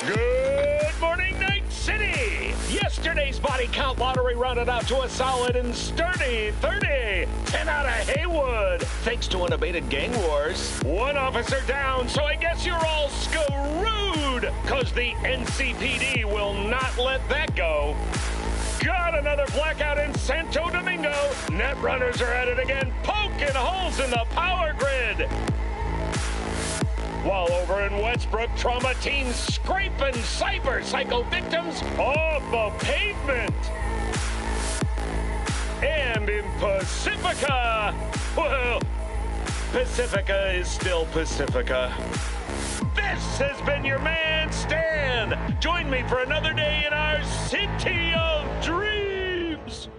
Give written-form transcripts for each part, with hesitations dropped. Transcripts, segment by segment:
Good morning, Night City! Yesterday's body count lottery rounded out to a solid and sturdy 30. 10 out of Haywood, thanks to unabated gang wars. One officer down, so I guess you're all screwed, cause the NCPD will not let that go. Got another blackout in Santo Domingo. Net runners are at it again, poking holes in the power grid. While over in Westbrook, trauma teams scraping cyber psycho victims off the pavement. And in Pacifica, well, Pacifica is still Pacifica. This has been your man, Stan. Join me for another day in our city of dreams.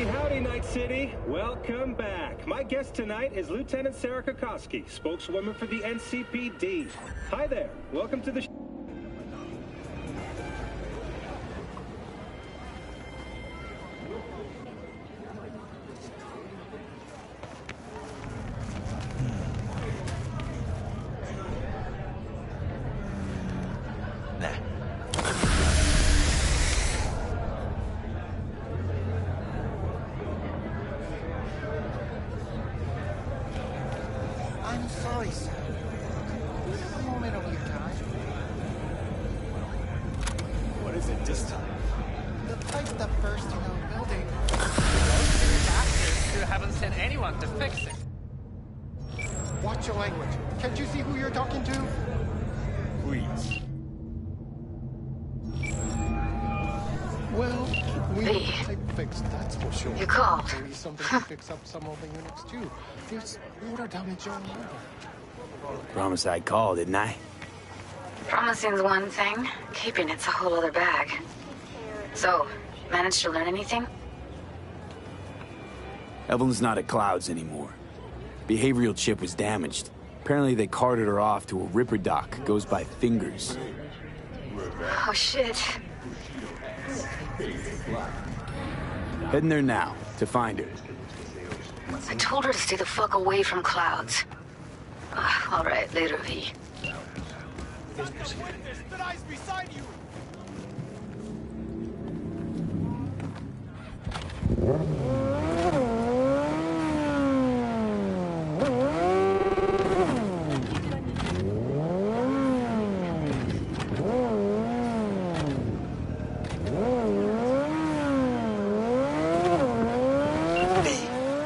Howdy, Night City. Welcome back. My guest tonight is Lieutenant Sarah Kokoski, spokeswoman for the NCPD. Hi there. Welcome to the show. I'm sorry, sir. A moment of your time. What is it this time? The pipe that burst in our building. Those bastards who haven't sent anyone to fix it. Watch your language. Can't you see who you're talking to? Please. Well, we Hey. need the pipe fixed, that's for sure. You called. Maybe something to fix up some of the units too. There's water damage all over. Promise I'd call, didn't I? Promising's one thing, keeping it's a whole other bag. So, managed to learn anything? Evelyn's not at Clouds anymore. Behavioral chip was damaged. Apparently they carted her off to a ripper dock. Goes by Fingers. Oh shit. Heading there now, to find her. I told her to stay the fuck away from Clouds. Alright, later, V.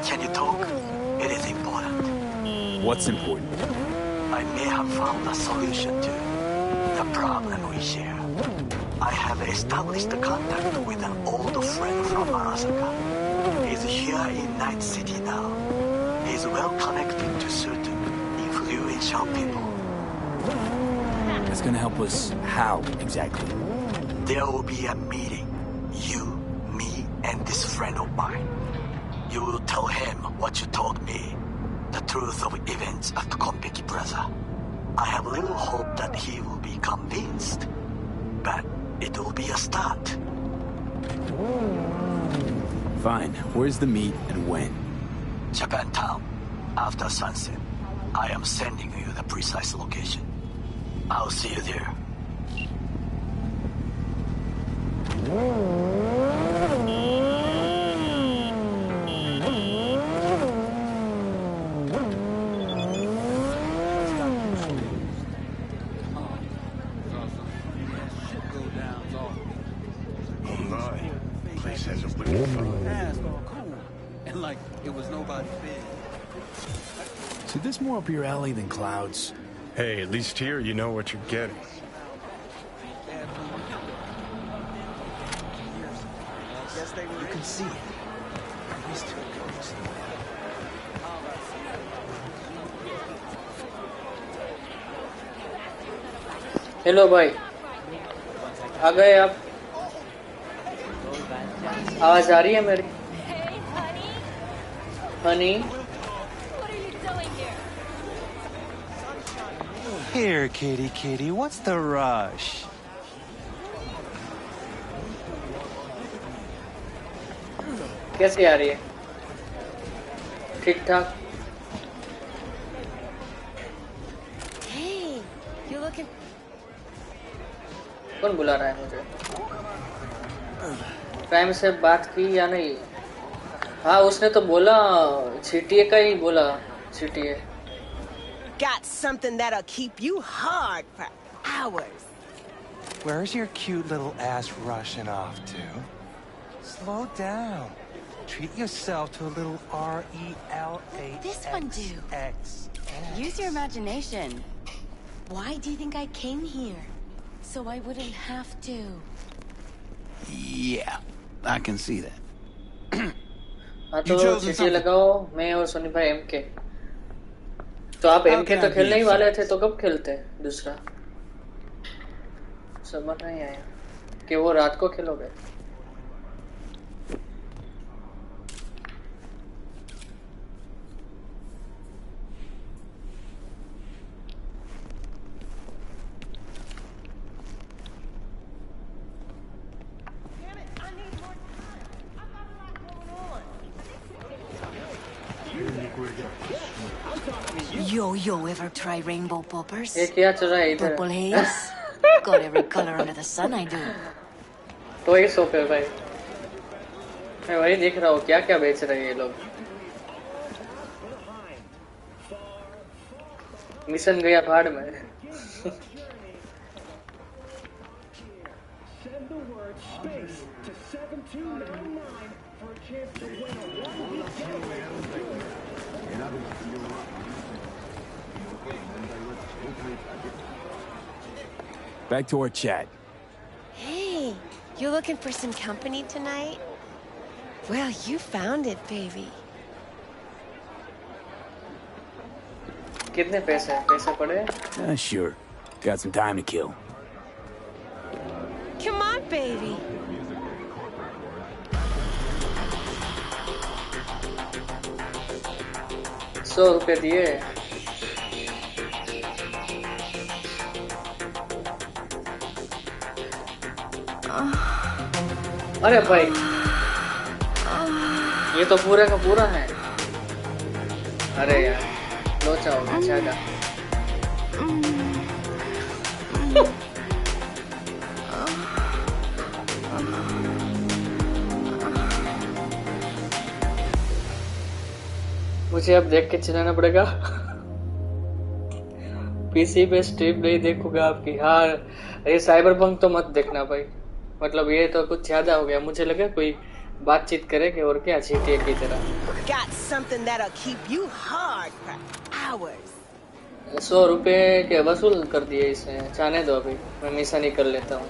Can you talk? It is important. What's important? I may have found a solution to the problem we share. I have established contact with an old friend from Arasaka. He's here in Night City now. He's well connected to certain influential people. That's gonna help us how, exactly? There will be a meeting. You, me, and this friend of mine. You will tell him what you told me. The truth of events at Konpeki Plaza. I have little hope that he will be convinced. But it will be a start. Fine. Where's the meet and when? Japantown. After sunset. I am sending you the precise location. I'll see you there. And like it was nobody big. So this more up your alley than Clouds? Hey, at least here you know what you're getting. You can see it. At least it goes. Hello भाई आ गए आप आवाज आ रही है मेरी Honey Here, kitty, kitty, what's the rush? कैसी आ रही है ठीक ठाक Hey, you looking? कौन बुला रहा है मुझे प्राइम से बात की या नहीं हाँ उसने तो बोला GTA का ही बोला GTA Got something that'll keep you hard for hours. Where's your cute little ass rushing off to? Slow down. Treat yourself to a little RELA. This one do. Use your imagination. Why do you think I came here? So I wouldn't have to. Yeah, I can see that. हाँ तो GTA लगाओ मैं और सोनी भाई MK तो आप MK तो खेलने ही वाले थे तो कब खेलते दूसरा समझ नहीं आया कि वो रात को खेलोगे Yo, ever try rainbow poppers? ये क्या चल रहा है इधर? Purple haze? Got every color under the sun, I do. तो ये शॉप है भाई, मैं वही देख रहा हूँ क्या क्या बेच रहे हैं ये लोग। मिशन गया भाड़ में। Back to our chat. Hey, you looking for some company tonight? Well, you found it, baby. कितने पैसे पड़े? Sure. Got some time to kill. Come on, baby. ₹100 दिए। अरे भाई, ये तो पूरे का पूरा है। अरे यार, लोचा हो गया ज्यादा। मुझे अब देख के चिल्लाना पड़ेगा। पीसी पे स्ट्रीम नहीं देखूंगा आपकी। हाँ, ये साइबरपंक तो मत देखना भाई, मतलब ये तो कुछ ज्यादा हो गया। मुझे लगा कोई बातचीत करेंगे और क्या, GTA की तरह। Got something that'll keep you hard for hours. ₹100 के वसूल कर दिए इसने। जाने दो, अभी मैं मिशन ही कर लेता हूँ।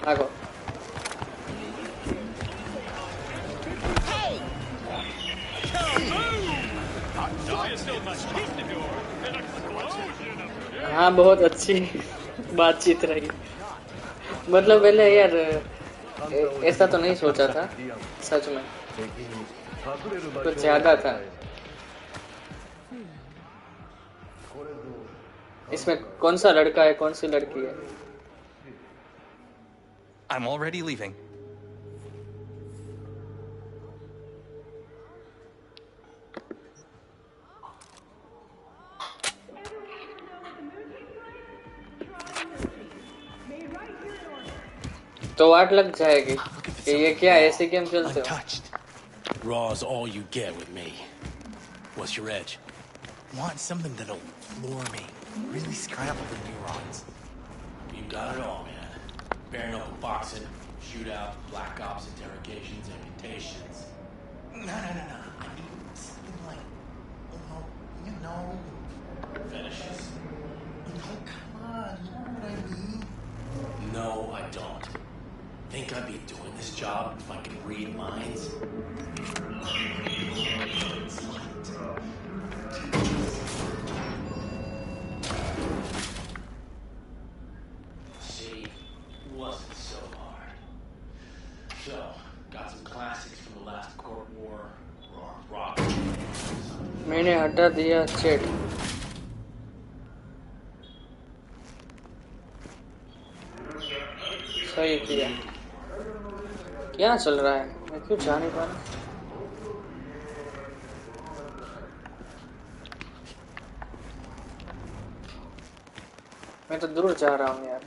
आगो। हाँ, बहुत अच्छी बातचीत रही। मतलब पहले यार ऐसा तो नहीं सोचा था, सच में कुछ ज्यादा था। इसमें कौन सा लड़का है, कौन सी लड़की है? I'm already leaving. तो वाट लग जाएगी कि ये क्या ऐसे गेम खेलते हो? Raw's all you get with me. What's your edge? Want something that'll floor me, really scramble the neurons. You got it all, man. Bare knuckle boxing, shootout, black ops, interrogations, amputations. No. I need something like, you know, Finishes. No, come on, you know what I mean? No, I don't. Think I'd be doing this job if I could read minds? See, it wasn't so hard. So, got some classics from the last Court War, rock. मैंने हटा दिया chat. सही किया। क्या चल रहा है? मैं क्यों जा नहीं पा रहा? मैं तो दूर जा रहा हूँ यार।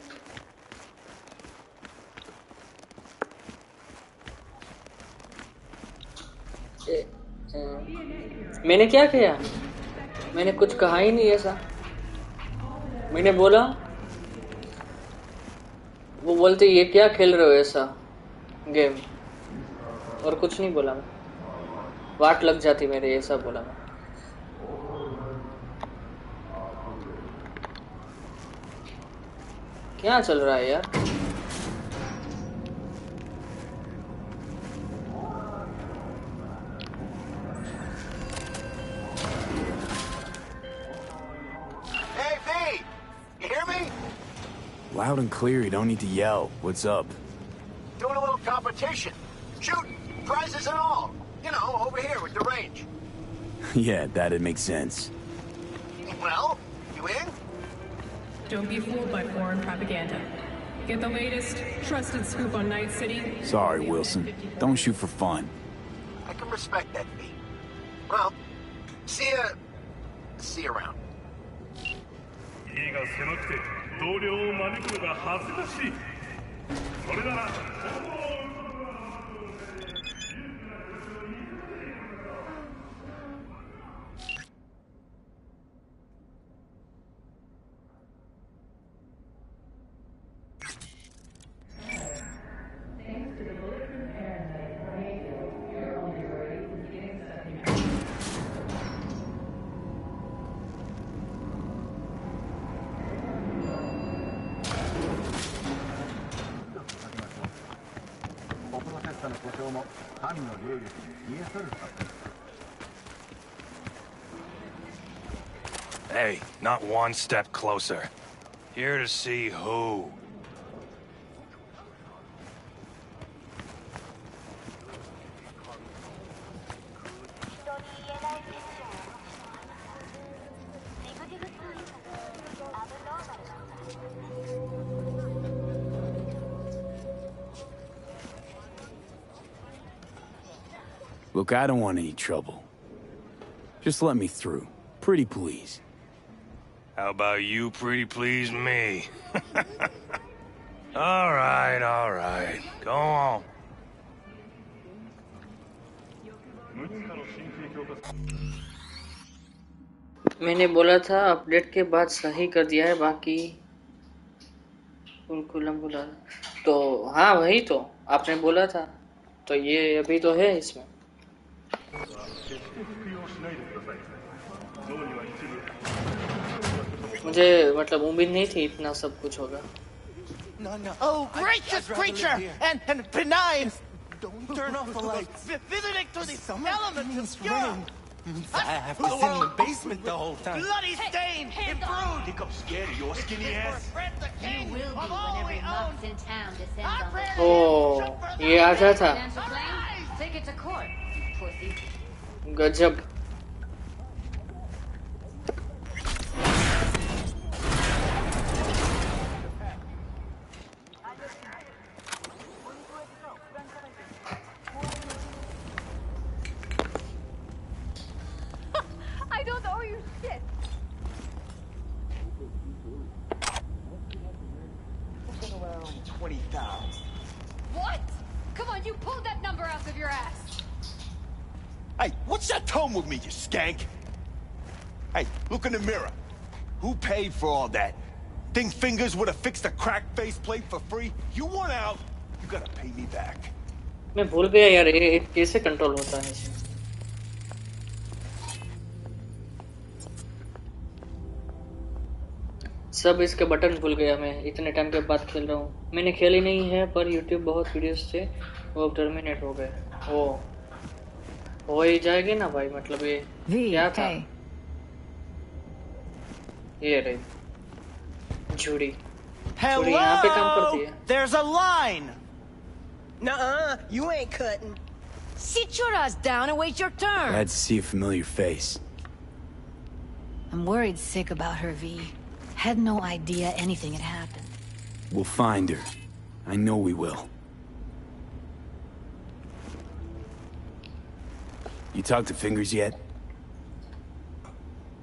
मैंने क्या किया? मैंने कुछ कहा ही नहीं ऐसा। मैंने बोला, वो बोलते ये क्या खेल रहे हो ऐसा गेम, और कुछ नहीं बोला मैं। वाट लग जाती मेरे, ऐसा बोला मैं। क्या चल रहा है यार? Loud and clear, you don't need to yell. What's up? Doing a little competition. Shooting, prizes and all. You know, over here with the range. Yeah, that'd make sense. Well, you in? Don't be fooled by foreign propaganda. Get the latest, trusted scoop on Night City. Sorry, Wilson. Don't shoot for fun. I can respect that, V. Well, see you around. 家が狭くて同僚を招くのが恥ずかしい。それなら Hey, not one step closer. Here to see who? Look, I don't want any trouble. Just let me through. Pretty please. How about you pretty please me? All right. Go on. मैंने बोला था update के बाद सही कर दिया है, बाकी कुलकुलम बोला तो हाँ वही तो आपने बोला था, तो ये अभी तो है इसमें। मुझे मतलब उम्मीद नहीं थी इतना सब कुछ होगा। Oh, gracious creature and benign! Don't turn off the lights. Visiting through the elements obscure. I have to sit in the basement the whole time. Bloody stain! Improved! Think I'm scared of your skinny ass? The king will be whenever he mocks in town descends on the ओह ये आजा था। Take it to court, pussy. गजब। I don't owe you shit. Around 20,000. What? Come on, you pulled that number out of your ass. Hey, what's that tone with me, you skank? Hey, look in the mirror. Who paid for all that? Think Fingers would have fixed a cracked faceplate for free? You want out, you gotta pay me back. मैं भूल गया यार ये कैसे control होता है इसमें। सब इसके बटन भूल गया मैं, इतने टाइम के बाद खेल रहा हूँ। मैंने खेली नहीं है पर YouTube बहुत वीडियोस थे, वो टर्मिनेट हो गए। वो हो ही जाएगी ना भाई, मतलब ये क्या था? ये रही झूठी यहाँ पे काम करती है। There's a line. Nuh-uh, you ain't cutting. Sit your ass down and wait your turn. Glad to see a familiar face. I'm worried sick about her, V. Had no idea anything had happened. We'll find her. I know we will. You talked to Fingers yet?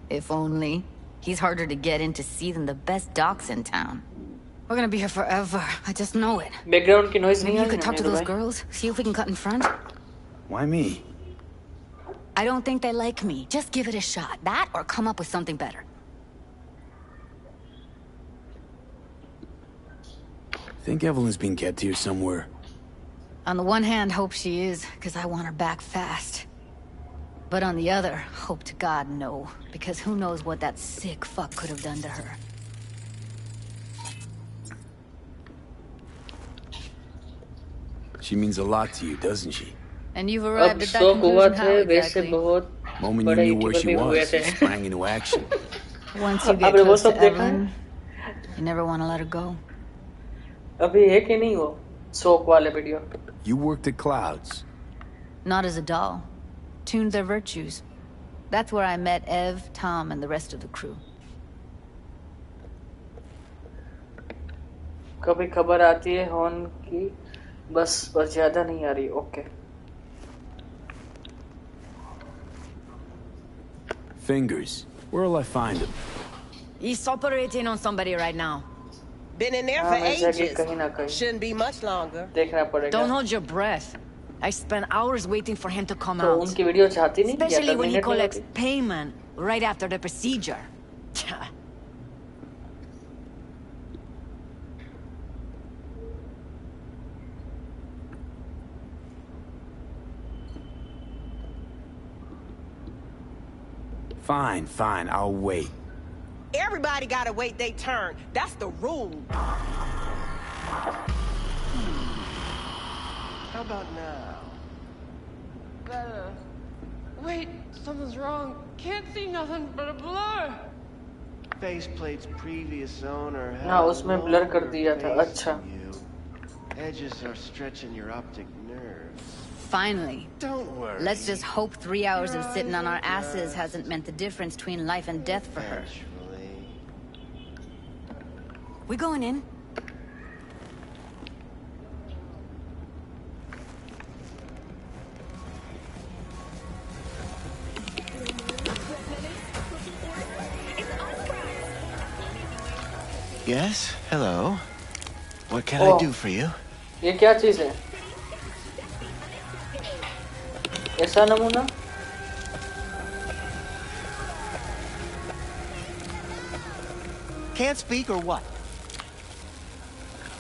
If only. He's harder to get in to see than the best docs in town. We're gonna be here forever. I just know it. Background की noise Maybe नहीं you could talk to those भाई। girls, see if we can cut in front. Why me? I don't think they like me. Just give it a shot. That or come up with something better. Think Evelyn's been kept here somewhere. On the one hand, hope she is, because I want her back fast. But on the other, hope to God no, because who knows what that sick fuck could have done to her. She means a lot to you, doesn't she? And you've अब arrived at that शौक हुआ conclusion how थे वैसे exactly? बहुत Moment you बड़ा knew where YouTuber she भी हुए was, थे। you sprang into action. Once you get आपने वो close सब to देखा है? Evelyn, you never want to let her go. अभी है कि नहीं वो शौक वाले video? You worked at Clouds. Not as a doll. Tuned their virtues. That's where I met Ev, Tom, and the rest of the crew. कभी खबर आती है हॉर्न की, बस ज्यादा नहीं आ रही। Okay Fingers. Where'll I find them? He's operating on somebody right now. Been in there for ages. Shouldn't be much longer. Don't hold your breath. I spent hours waiting for him to come तो out. उनकी video चाहती नहीं, Especially when he terminate collects होगी। payment right after the procedure. Fine, fine, I'll wait. Everybody gotta wait their turn. That's the rule. How about now? Better. Wait, something's wrong. Can't see nothing but a blur. Faceplate's previous owner had हाँ, उसमें blur कर दिया था, face अच्छा। on you. Edges are stretching your optic nerves. Finally. Don't worry. Let's just hope 3 hours of sitting on our asses hasn't meant the difference between life and death for her. We going in? Yes? Hello? What can I do for you? ये क्या चीज है? ऐसा नमूना? Can't speak or what?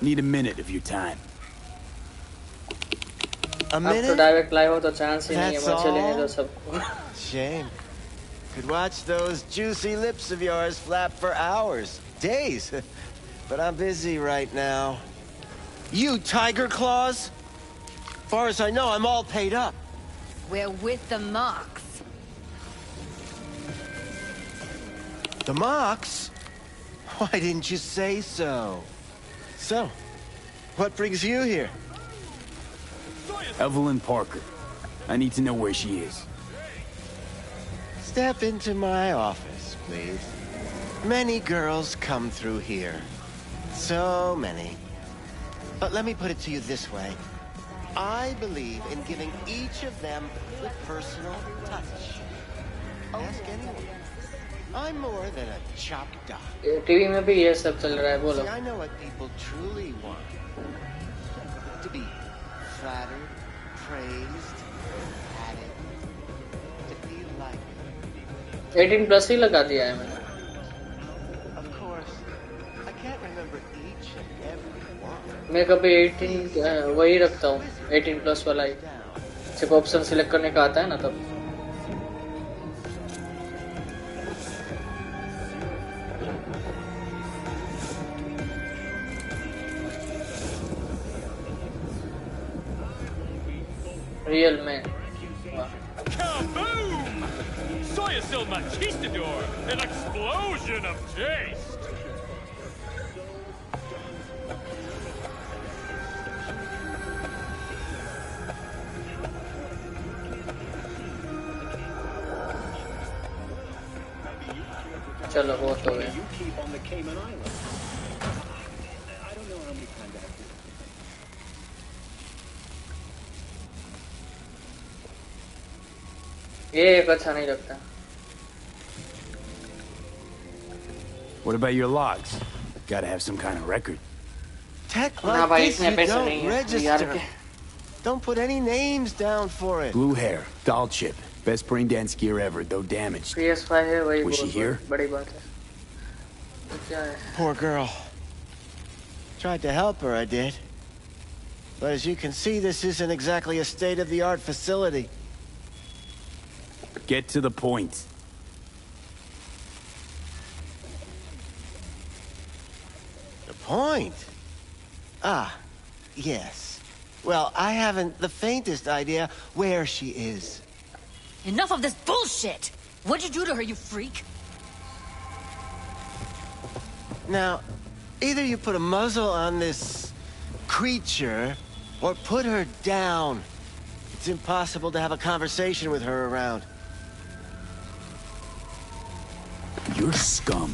Need a minute of your time. A minute? अब तो direct live हो तो chance ही नहीं है, That's बच्चे लेने दो all? सबको। Shame. Could watch those juicy lips of yours flap for hours, days. But I'm busy right now. You Tiger Claws? Far as I know, I'm all paid up. We're with the Mox. The Mox? Why didn't you say so? So, what brings you here? Evelyn Parker. I need to know where she is. Step into my office, please. Many girls come through here. So many. But let me put it to you this way. I believe in giving each of them the personal touch. Ask anyone. I'm more than a chopped dog. TV में भी ये सब चल रहा है, बोलो। See, I know what people truly want. To be flattered, praised, added, to feel like 18 plus ही लगा दिया है मैंने। Of course, I can't remember each and every one. मैं कभी 18 वही रखता हूँ, 18 प्लस वाला ही। सिर्फ ऑप्शन सिलेक्ट करने का आता है ना तब। रियल में। Kaboom! Soy es el machistador, an explosion of taste. चलो बहुत हो गया। ये एक अच्छा नहीं लगता। What about your logs? Gotta have some kind of record. Tech ना like भाई this, इसमें you पैसे don't नहीं है यार register. के। Don't put any names down for it. Blue hair, doll chip. Best brain dance gear ever, though damaged. PS5 है वही Was she बहुत here? बड़ी बात है। तो क्या है? Poor girl. Tried to help her, I did. But as you can see, this isn't exactly a state-of-the-art facility. Get to the point. The point? Ah, yes. Well, I haven't the faintest idea where she is. Enough of this bullshit! What'd you do to her, you freak? Now, either you put a muzzle on this creature, or put her down. It's impossible to have a conversation with her around. You're scum.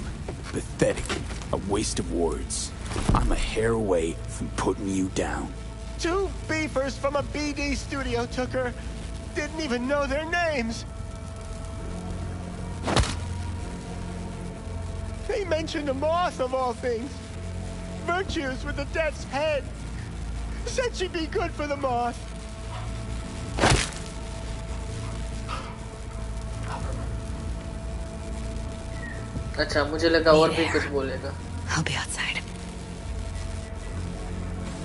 Pathetic. A waste of words. I'm a hair away from putting you down. 2 beefers from a BD studio took her. Didn't even know their names. They mentioned a moth of all things. Virtues with the death's head. Said she'd be good for the moth. अच्छा मुझे लगा और भी कुछ बोलेगा I'll be outside.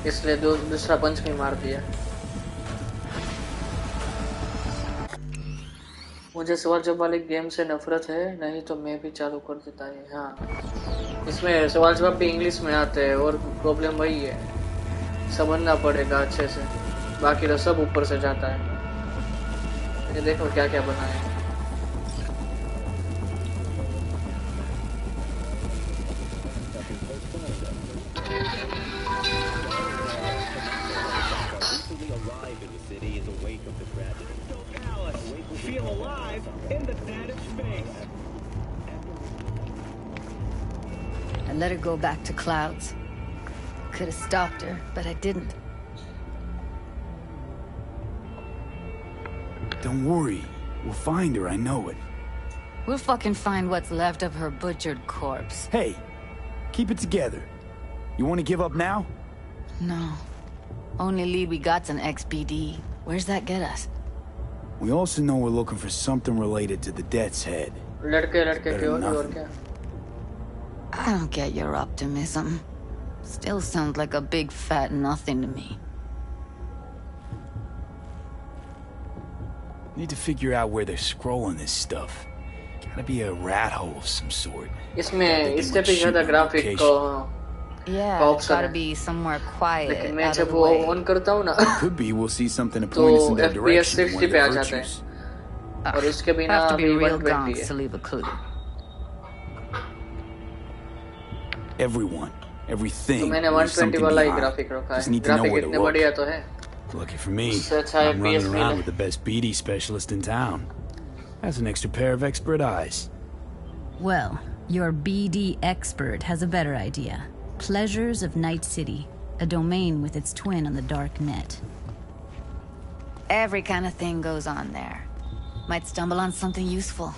इसलिए दूसरा पंच भी मार दिया मुझे सवाल जवाब वाले गेम से नफरत है नहीं तो मैं भी चालू कर देता है हाँ इसमें सवाल जवाब भी इंग्लिश में आते हैं और प्रॉब्लम वही है समझना पड़ेगा अच्छे से बाकी तो सब ऊपर से जाता है ये देखो क्या क्या बना है Feel alive in the dead of space. I let her go back to Clouds. Could have stopped her, but I didn't. Don't worry. We'll find her, I know it. We'll fucking find what's left of her butchered corpse. Hey, keep it together. You want to give up now? No. Only lead we got's an XBD. Where's that get us? We also know we're looking for something related to the Death's Head. I don't get your optimism. Still sounds like a big fat nothing to me. Need to figure out where they're scrolling this stuff. Gotta be a rat hole of some sort. इसमें इससे भी ज़्यादा graphic को Yeah, it's gotta be somewhere quiet, out of the way. On करता हूँ ना Could be we'll see something to point us in their direction. FPS 60 पे आ जाता है और उसके बिना have to be अभी real 120 gonks है to leave a clue. Everyone, everything. तो मैंने leaves 120 something वाला ही behind. ग्राफिक रखा Just है need to know graphic where to इतने look. बढ़िया तो है Lucky for me, उससे अच्छा है I'm running PS around with the best BD specialist in town. That's an extra pair of expert eyes. Well, your BD expert has a better idea. Pleasures of Night City, a domain with its twin on the dark net. Every kind of thing goes on there. Might stumble on something useful.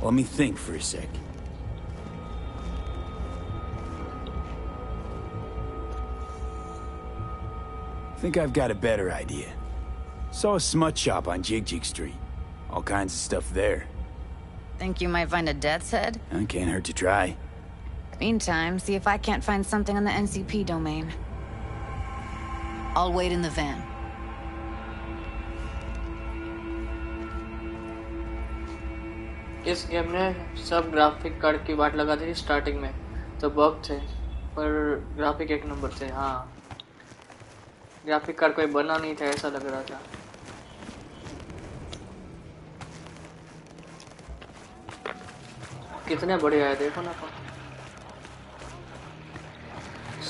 Let me think for a sec. Think I've got a better idea. Saw a smut shop on Jig Street. All kinds of stuff there. Think you might find a death's head? Can't hurt to try. Meantime, see if I can't find something on the NCP domain. I'll wait in the van. इस game ने सब graphic card की बात लगा the starting में तो bug थे पर ग्राफिक एक नंबर थे हाँ ग्राफिक कार्ड कोई बना नहीं था ऐसा लग रहा था कितने बढ़िया है देखो ना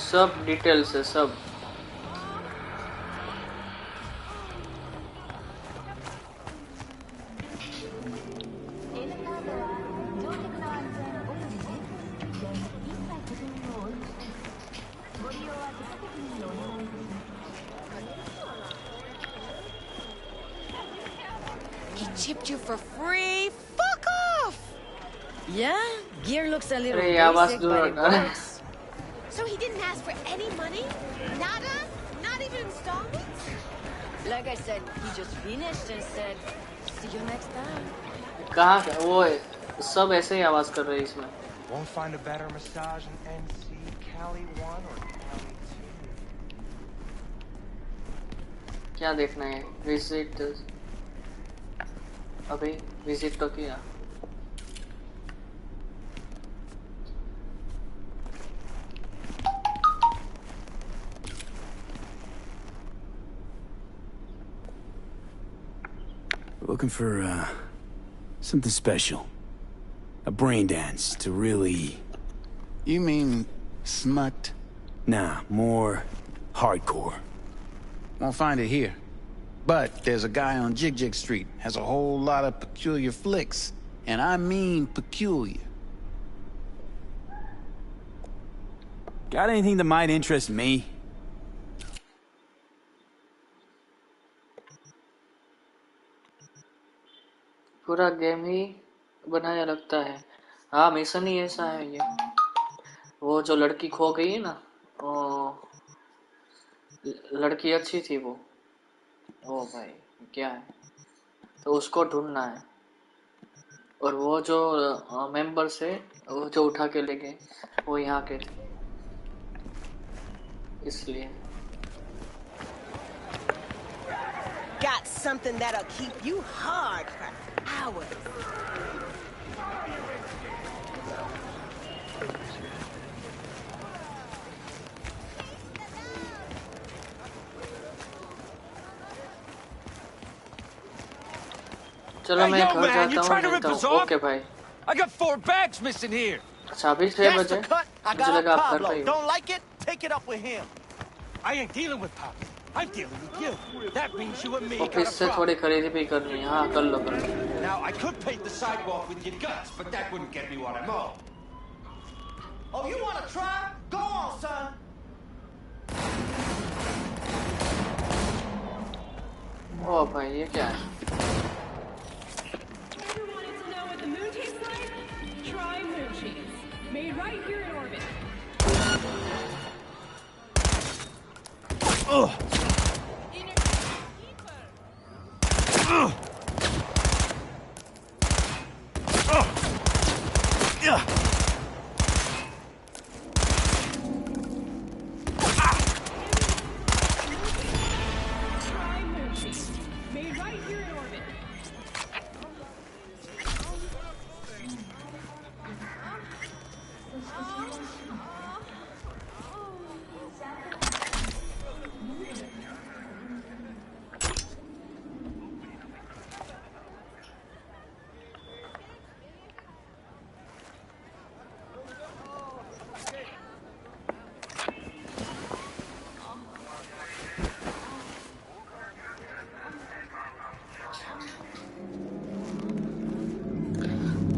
सब डिटेल्स है सब He chipped you for free? Fuck off! Yeah? Gear looks a little अरे आवाज basic, दूर but it हटा works. So he didn't ask for any money? Nada? Not even installments? Like I said, he just finished and said, see you next time. कहाँ वो सब ऐसे ही आवाज कर रहे हैं इसमें Won't find a better massage in NC, Cali 1 or Cali 2. क्या देखना है विजिट अभी विजिट तो किया Looking for, something special. A brain dance to really... You mean smut? Nah, more hardcore. Won't find it here. But there's a guy on Jig Street, has a whole lot of peculiar flicks. And I mean peculiar. Got anything that might interest me? पूरा game ही बनाया लगता है। हाँ mission ही ऐसा है ये। वो जो लड़की खो गई है ना, वो लड़की अच्छी थी वो। ओ भाई क्या है, तो उसको ढूंढना है। और वो जो मेंबर्स है वो जो उठा के ले गए वो यहाँ के थे, इसलिए। Got something that'll keep you hard for hours. चलो मैं घर man, you जाता trying to हूँ, rip मिलता us हूँ। off? ओके भाई। I got 4 bags missing here. अच्छा अभी 6 That's बजे, the cut. I मुझे got लगा आप घर Pablo. पे ही हो। Don't like it? Take it up with him. I ain't dealing with Pablo. I'm dealing with you. That means you and me got office a से थोड़ी problem. खरीदी भी करनी है। हाँ कर लो कर लो। Now I could paint the sidewalk with your guts, but that wouldn't get me what I'm on. Oh, you want to try? Go on, son. ओ भाई ये क्या है? Ever wanted to know what the moon tastes like? Try moon cheese. Made right here in orbit. Ugh. Try moon cheese. Made right here in orbit.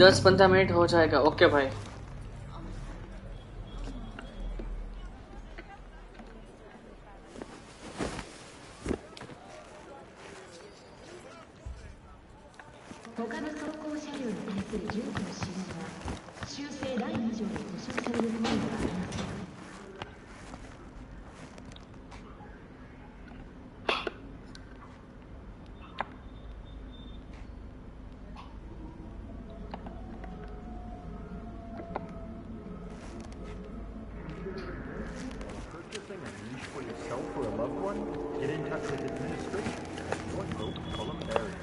दस 15 minute हो जाएगा। Okay भाई। Purchasing a niche for yourself or a loved one? Get in touch with administration and join Hope Voluntarian.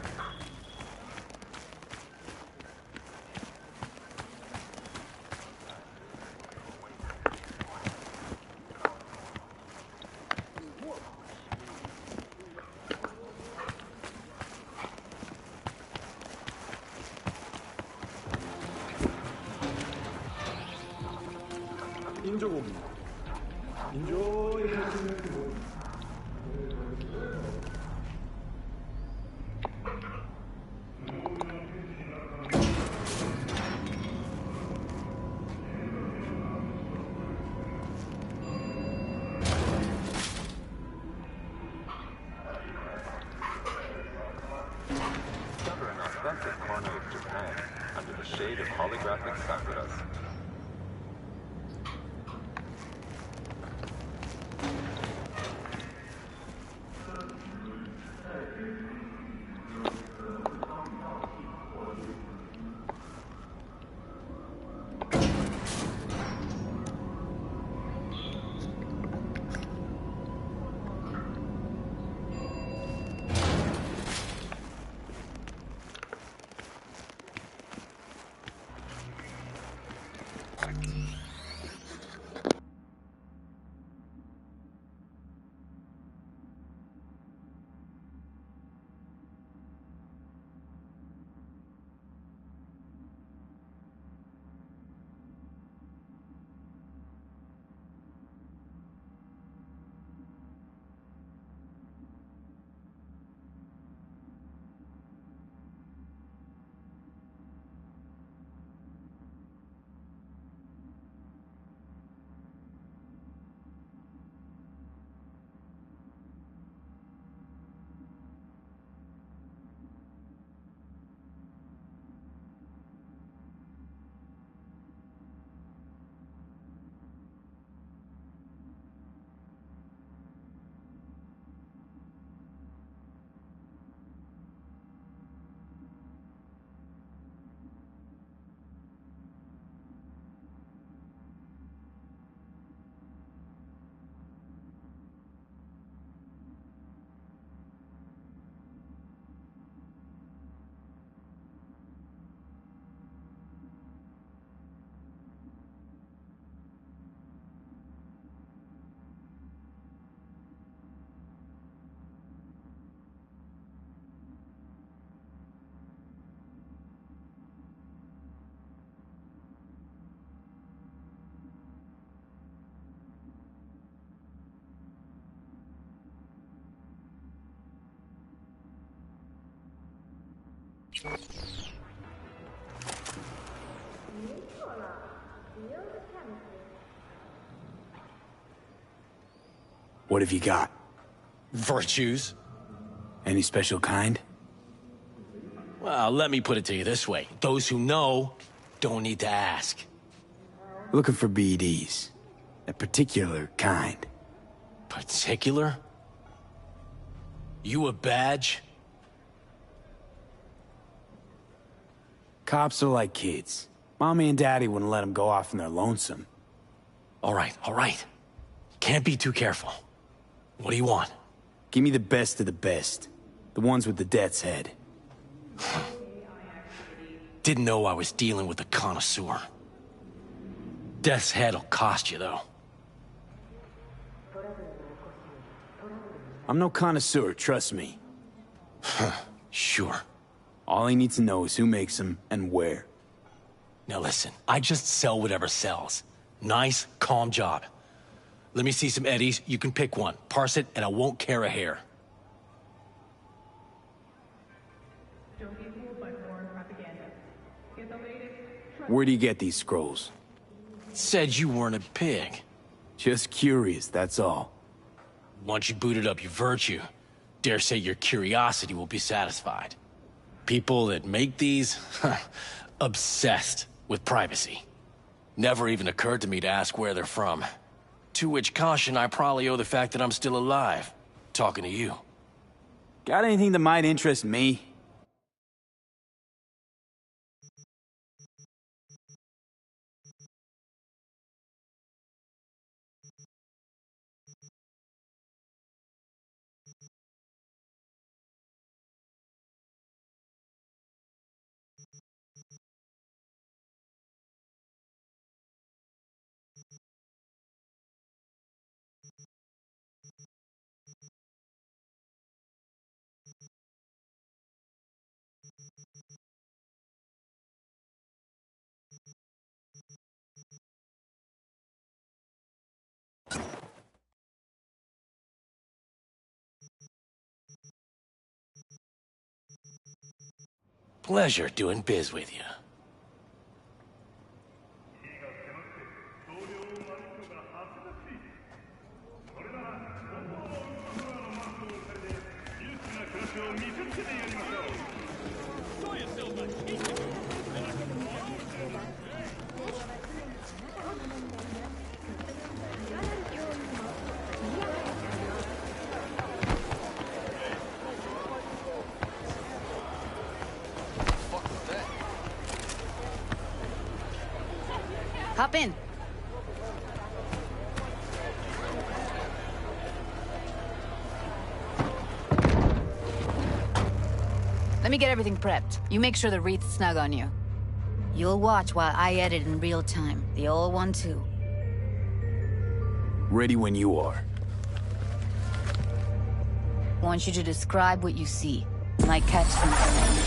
인조고기. Enjoy. Discover an authentic corner of Japan under the shade of holographic sakuras. What have you got? Virtues? Any special kind? Well, let me put it to you this way. Those who know don't need to ask. Looking for BDs. A particular kind. Particular? You a badge? Cops are like kids. Mommy and Daddy wouldn't let them go off in their lonesome. All right. Can't be too careful. What do you want? Give me the best of the best. The ones with the death's head. Didn't know I was dealing with a connoisseur. Death's head'll cost you, though. I'm no connoisseur, trust me. Sure. All I need to know is who makes them and where. Now listen, I just sell whatever sells. Nice, calm job. Let me see some eddies, you can pick one. Parse it, and I won't care a hair. Where do you get these scrolls? Said you weren't a pig. Just curious, that's all. Once you booted up your virtue, dare say your curiosity will be satisfied. People that make these, obsessed with privacy. Never even occurred to me to ask where they're from. To which caution I probably owe the fact that I'm still alive, talking to you. Got anything that might interest me? Pleasure doing biz with you. Hop in. Let me get everything prepped. You make sure the wreath's snug on you. You'll watch while I edit in real time. The old one, too. Ready when you are. Want you to describe what you see. Might catch something.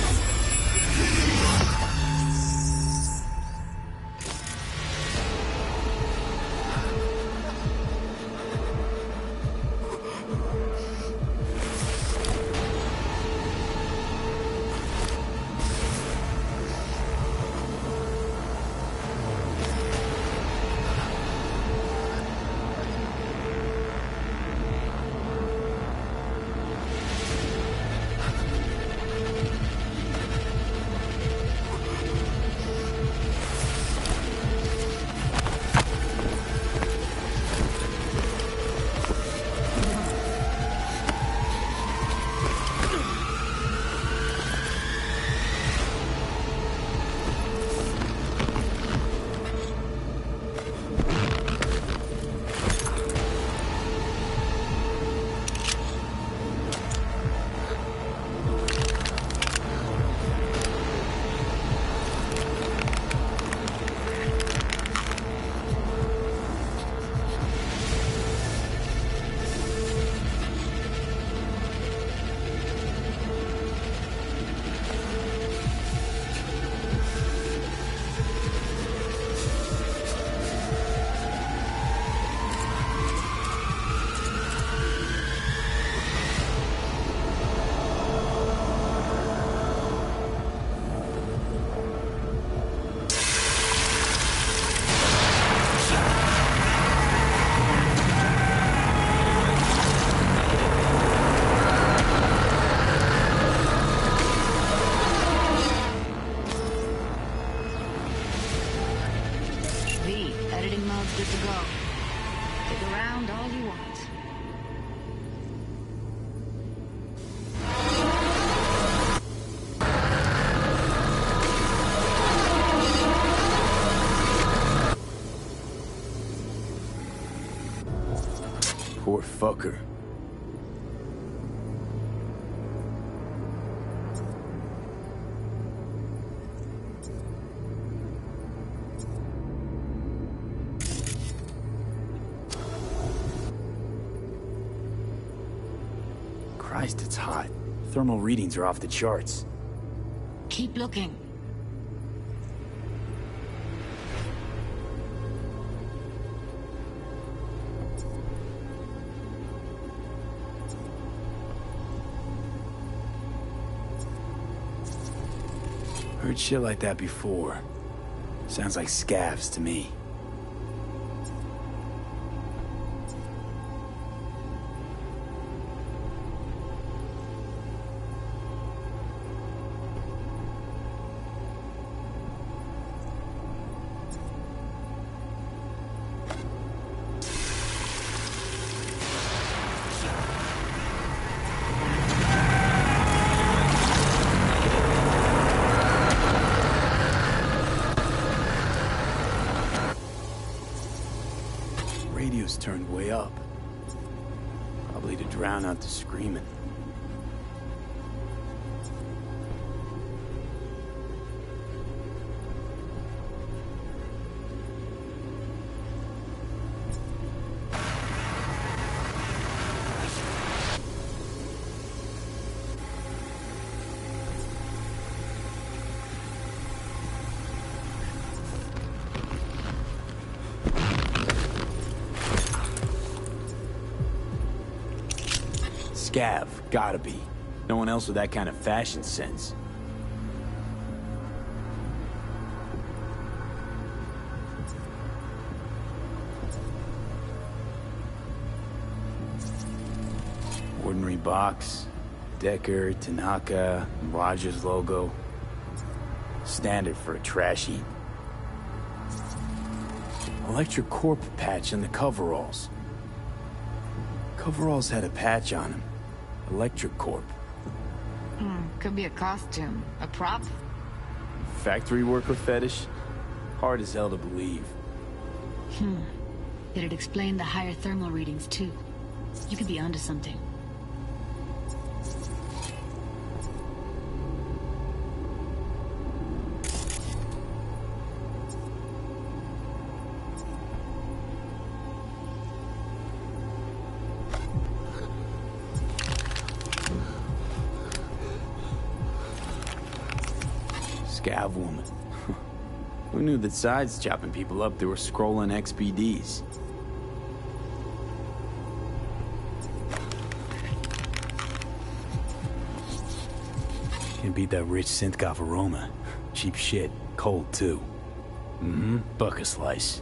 Poor fucker. Christ, it's hot. Thermal readings are off the charts. Keep looking. Heard shit like that before. Sounds like scavs to me. Radio's turned way up. Probably to drown out the screaming. Scav, gotta be. No one else with that kind of fashion sense. Ordinary box. Decker, Tanaka, Rogers logo. Standard for a trash heap. Electric Corp patch on the coveralls. Coveralls had a patch on them. Electric Corp. Could be a costume. A prop? Factory worker fetish? Hard as hell to believe. Did it explain the higher thermal readings, too? You could be onto something. Scav woman. Who knew that besides chopping people up, they were scrolling XBDs? Can't beat that rich synth-goth aroma. Cheap shit. Cold, too. Buck a slice.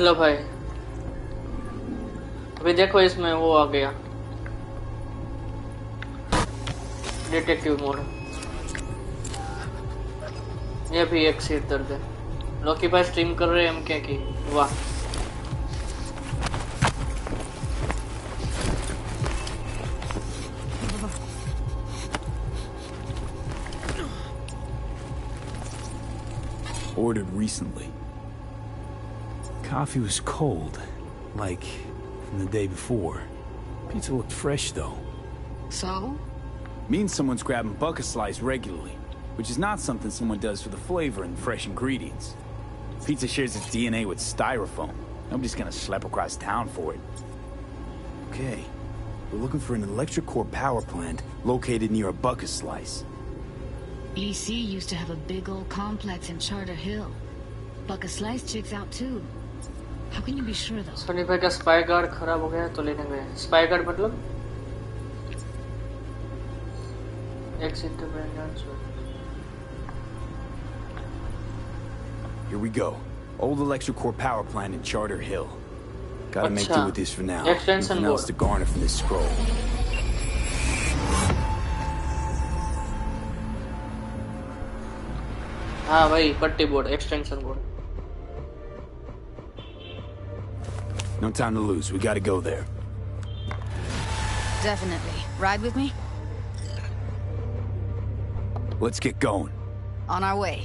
Hello भाई, अभी देखो इसमें वो आ गया detective mode. ये भी एक सिर दर्द है। लोकी भाई स्ट्रीम कर रहे हैं हम क्या की, वाह। Ordered recently. Coffee was cold, like from the day before. Pizza looked fresh though. So? Means someone's grabbing bucket slice regularly, which is not something someone does for the flavor and fresh ingredients. Pizza shares its DNA with styrofoam. Nobody's gonna schlep across town for it. Okay, we're looking for an electric core power plant located near a bucket slice. EC used to have a big old complex in Charter Hill. Bucket Slice checks out too. How can you be sure though? Soni भाई का spy guard खराब हो गया तो लेने गए। Spy guard मतलब Here we go. Old electric core power plant in Charter Hill. Gotta make do with this for now. Nothing else to garner from this scroll. हाँ भाई, पट्टी board, extension board. No time to lose. We gotta go there. Definitely. Ride with me? Let's get going. On our way.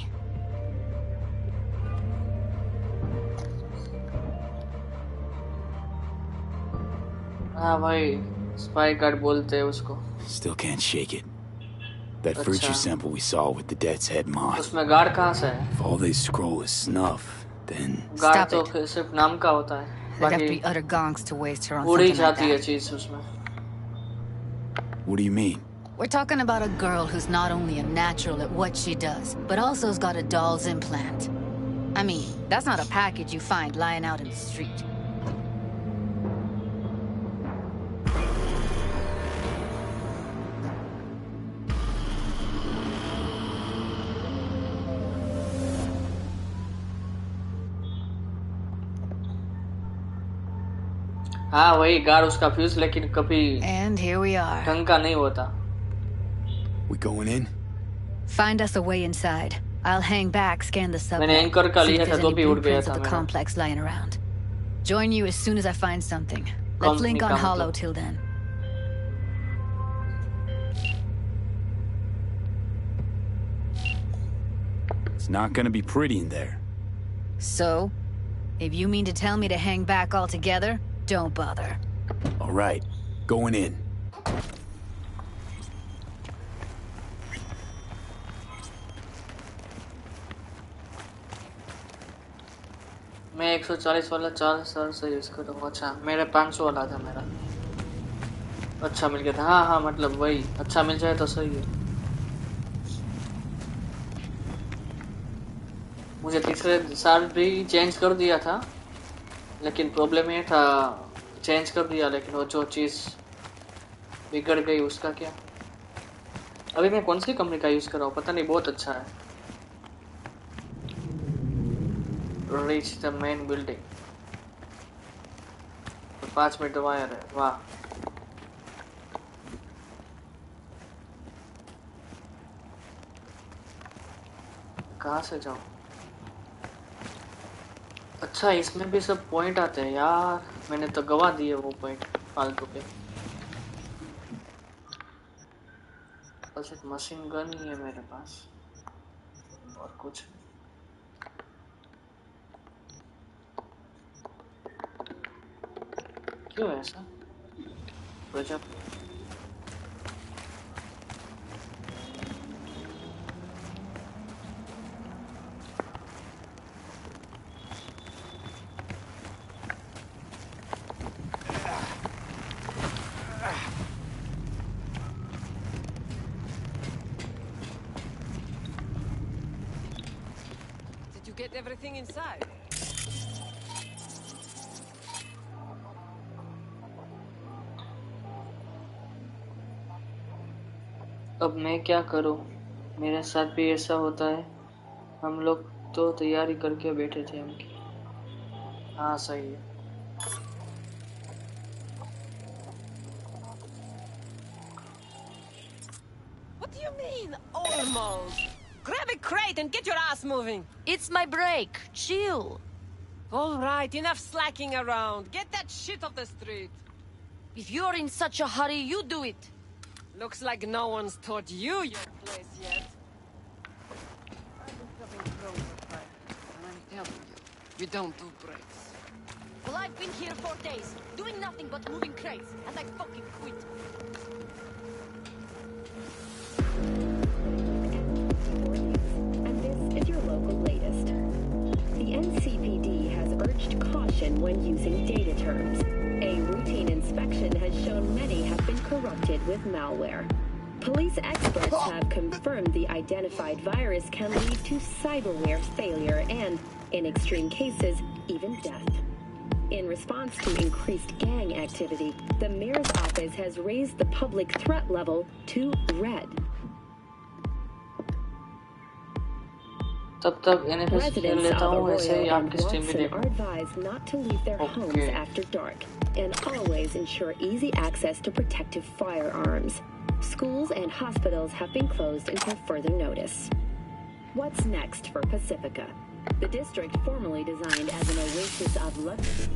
हाँ भाई, spy guard बोलते हैं उसको। Still can't shake it. That virtue sample we saw with the death's head moth. उसमें guard कहाँ से है? If all they scroll is snuff, then guard तो सिर्फ नाम का होता है। They'd have to be utter gonks to waste her on उड़ी something like जाती है that. चीज उसमें। What do you mean? We're talking about a girl who's not only a natural at what she does, but also's got a doll's implant. I mean, that's not a package you find lying out in the street. हाँ वही guard उसका fuse, लेकिन कभी And here we are. ढंग का नहीं होता। We going in? Find us a way inside. I'll hang back, scan the subway. मैंने एंकर का see if लिया था there's तो any भी उड़ गया blueprints था of the मेरा। complex lying around. Join you as soon as I find something. Let's link on Hollow till then. It's not gonna be pretty in there. So, if you mean to tell me to hang back altogether, don't bother. All right, going in. मैं 140 वाला 4 से use करूँगा। अच्छा, मेरे 500 वाला था मेरा। अच्छा मिल गया था। हाँ हाँ, मतलब वही अच्छा मिल जाए तो सही है। मुझे तीसरे साल भी चेंज कर दिया था, लेकिन प्रॉब्लम ये था, चेंज कर दिया लेकिन वो जो चीज़ बिगड़ गई उसका क्या। अभी मैं कौन सी कंपनी का यूज़ कर रहा हूँ पता नहीं, बहुत अच्छा है। Reach the main building. 5 metre wire है, वाह। कहाँ से जाऊँ? अच्छा, इसमें भी सब पॉइंट आते हैं यार, मैंने तो गवा दिए वो पॉइंट फालतू के। बस एक मशीन गन ही है मेरे पास और कुछ नहीं। क्यों ऐसा? गजब। Did you get everything inside? अब मैं क्या करूं? मेरे साथ भी ऐसा होता है। हम लोग तो तैयारी करके बैठे थे उनकी। हाँ सही है। What do you mean, almost? Grab a crate and get your ass moving. It's my break. Chill. All right, enough slacking around. Get that shit off the street. If you're in such a hurry, you do it. Looks like no one's taught you your place yet. I'm telling you, we don't do breaks. Well, I've been here 4 days, doing nothing but moving crates, and I fucking quit. And this is your local latest. The NCPD has urged caution when using data terms. A routine inspection has shown many have been corrupted with malware. Police experts have confirmed the identified virus can lead to cyberware failure and, in extreme cases, even death. In response to increased gang activity, the mayor's office has raised the public threat level to red. तब तक NFS खेल लेता हूँ ऐसे ही आपकी stream भी देखो। Are advised not to leave their homes after dark and always ensure easy access to protective firearms. Schools and hospitals have been closed until further notice. What's next for Pacifica? The district formerly designed as an oasis of luxury.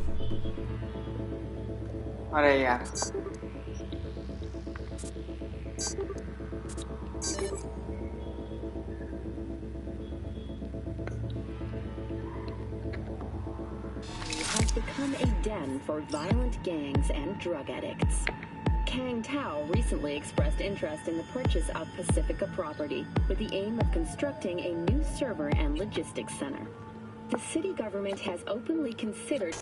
अरे यार has become a den for violent gangs and drug addicts. Kang Tao recently expressed interest in the purchase of Pacifica property with the aim of constructing a new server and logistics center. The city government has openly considered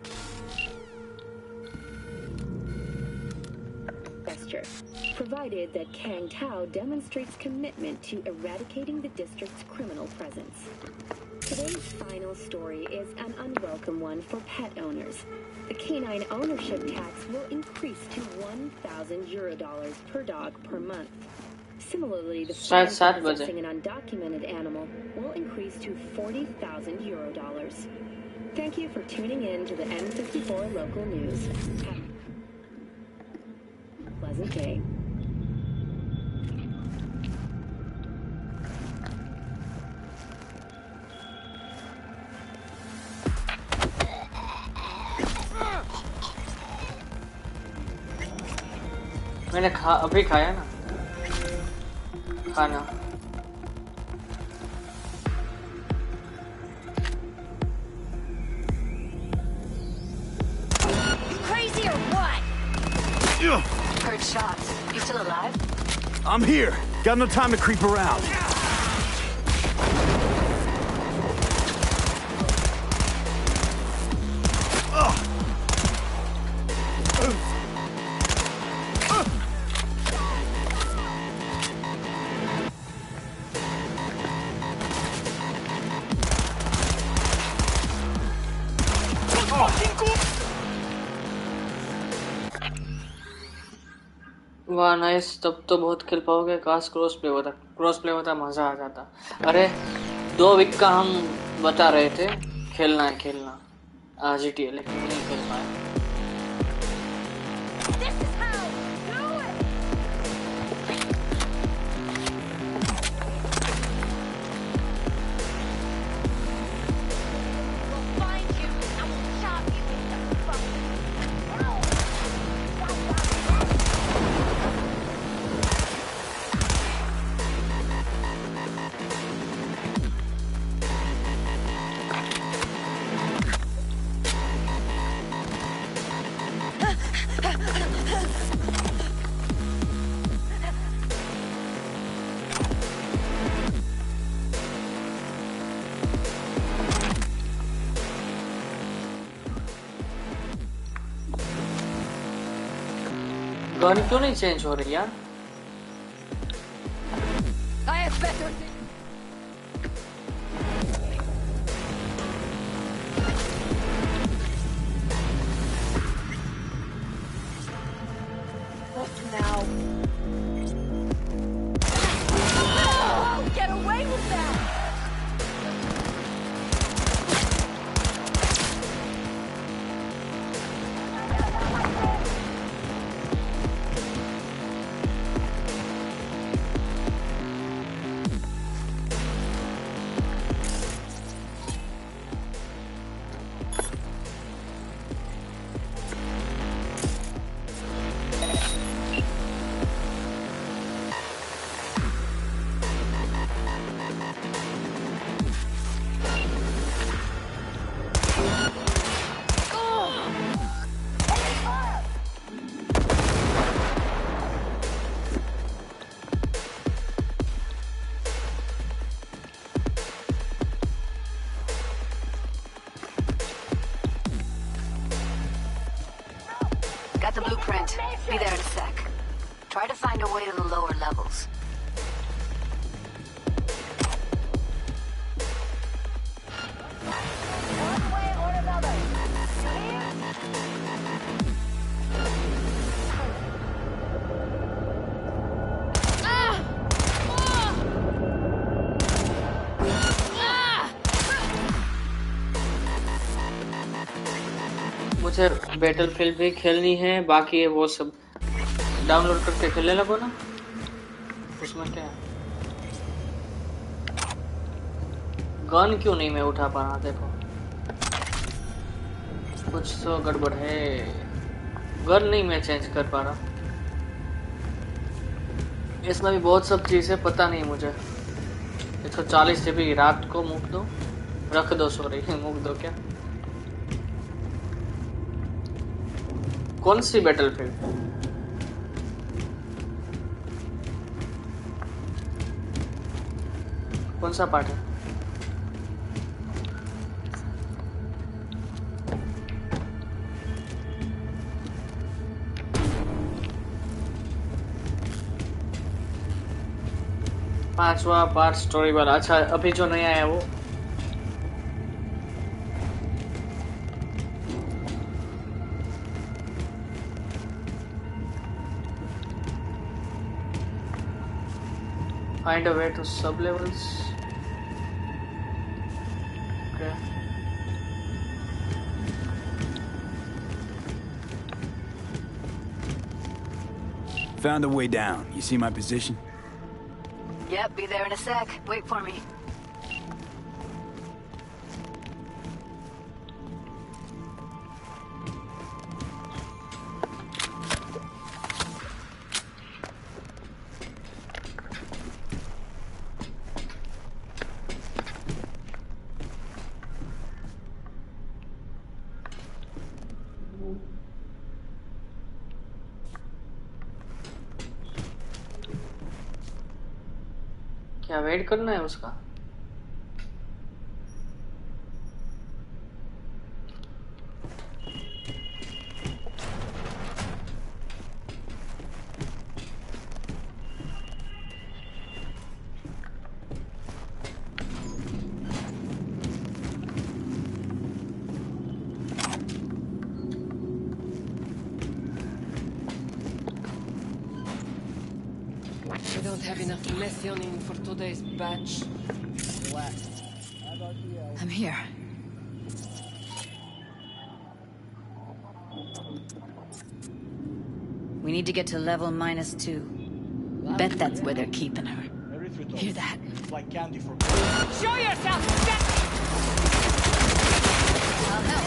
gesture, provided that Kang Tao demonstrates commitment to eradicating the district's criminal presence. Today's final story is an unwelcome one for pet owners. The canine ownership tax will increase to €1,000 per dog per month. Similarly, the fine for possessing an undocumented animal will increase to €40,000. Thank you for tuning in to the N54 local news. Have a pleasant day. मैंने अभी खाया ना खाना You crazy or what? Heard shots. You still alive? I'm here. Got no time to creep around. वाह nice तब तो बहुत खेल पाओगे काश क्रॉस प्ले होता मजा आ जाता अरे 2 वीक का हम बता रहे थे खेलना GTA लेकिन नहीं खेल पाए गन क्यों नहीं चेंज हो रही यार I have better things. What now? Oh, get away with that! the blueprint. Be there in a sec. Try to find a way to the lower levels. मुझे बैटलफील्ड भी खेलनी है, बाकी है वो सब डाउनलोड करके खेलने लगो ना। उसमें क्या है? गन क्यों नहीं मैं उठा पा रहा? देखो कुछ तो गड़बड़ है। गन नहीं मैं चेंज कर पा रहा। इसमें भी बहुत सब चीज़ है, पता नहीं मुझे। 140 GB रात को मुक दो, रख दो, सॉरी मुक दो क्या? कौन सी बैटलफील्ड? कौन सा पार्ट है? पांचवा पार्ट स्टोरी वाला। अच्छा अभी जो नया है वो। Find a way to sub-levels. Okay. Found a way down. You see my position? Yep, be there in a sec. Wait for me. क्या वेट करना है उसका? We don't have enough methionine for today's batch. I'm here. We need to get to level -2. Bet that's where they're keeping her. Hear that? Like candy for Show yourself! I'll help.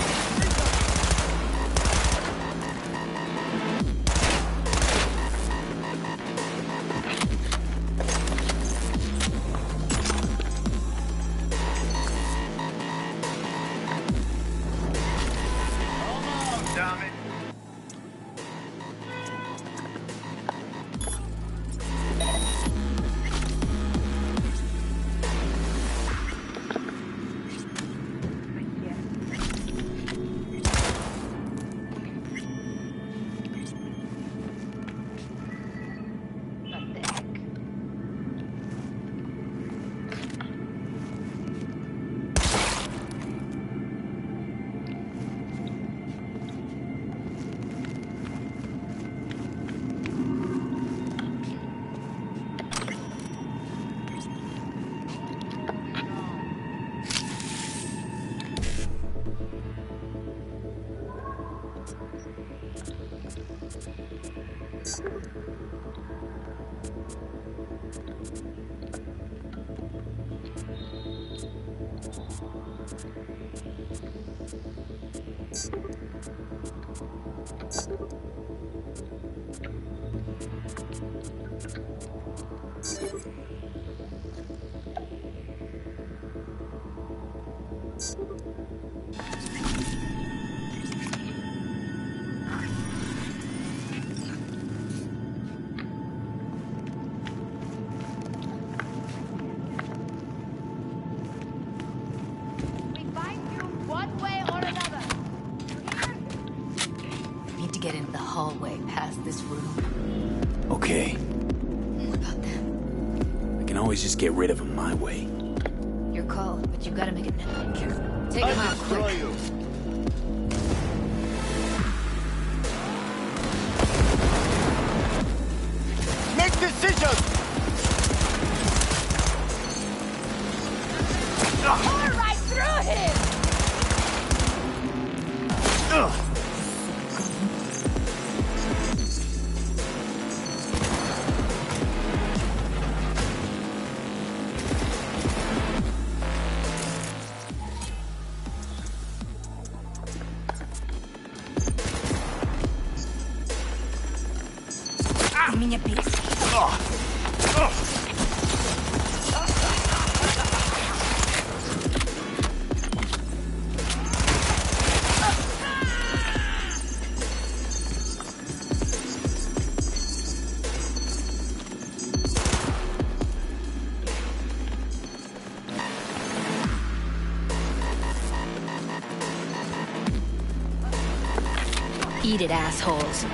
Get into the hallway past this room. Okay. What about them? I can always just get rid of them my way. Your call, but you gotta make it now. Careful. Take him out quick. You. Make decisions! Pour right through him! Minha pizza. Eat it, assholes.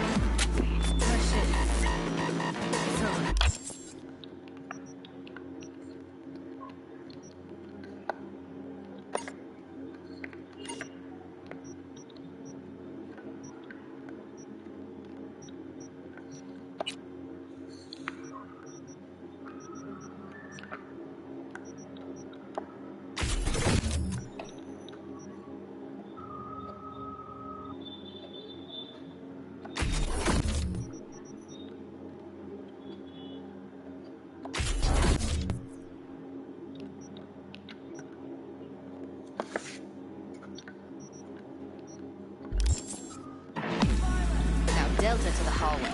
Delta to the hallway.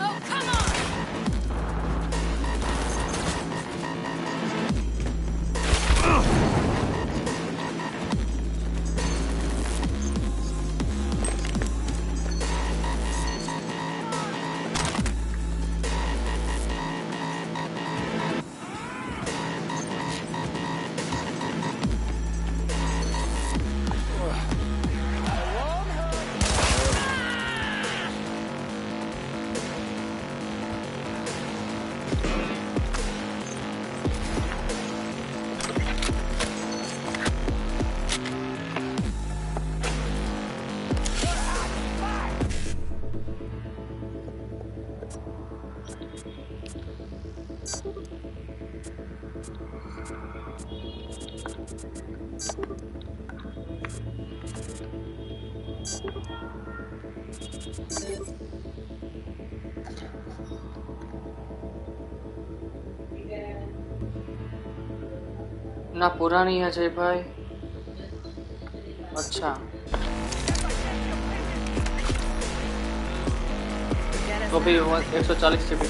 Oh, come on! ना पुरानी है जय भाई। अच्छा तो भी 140 से भी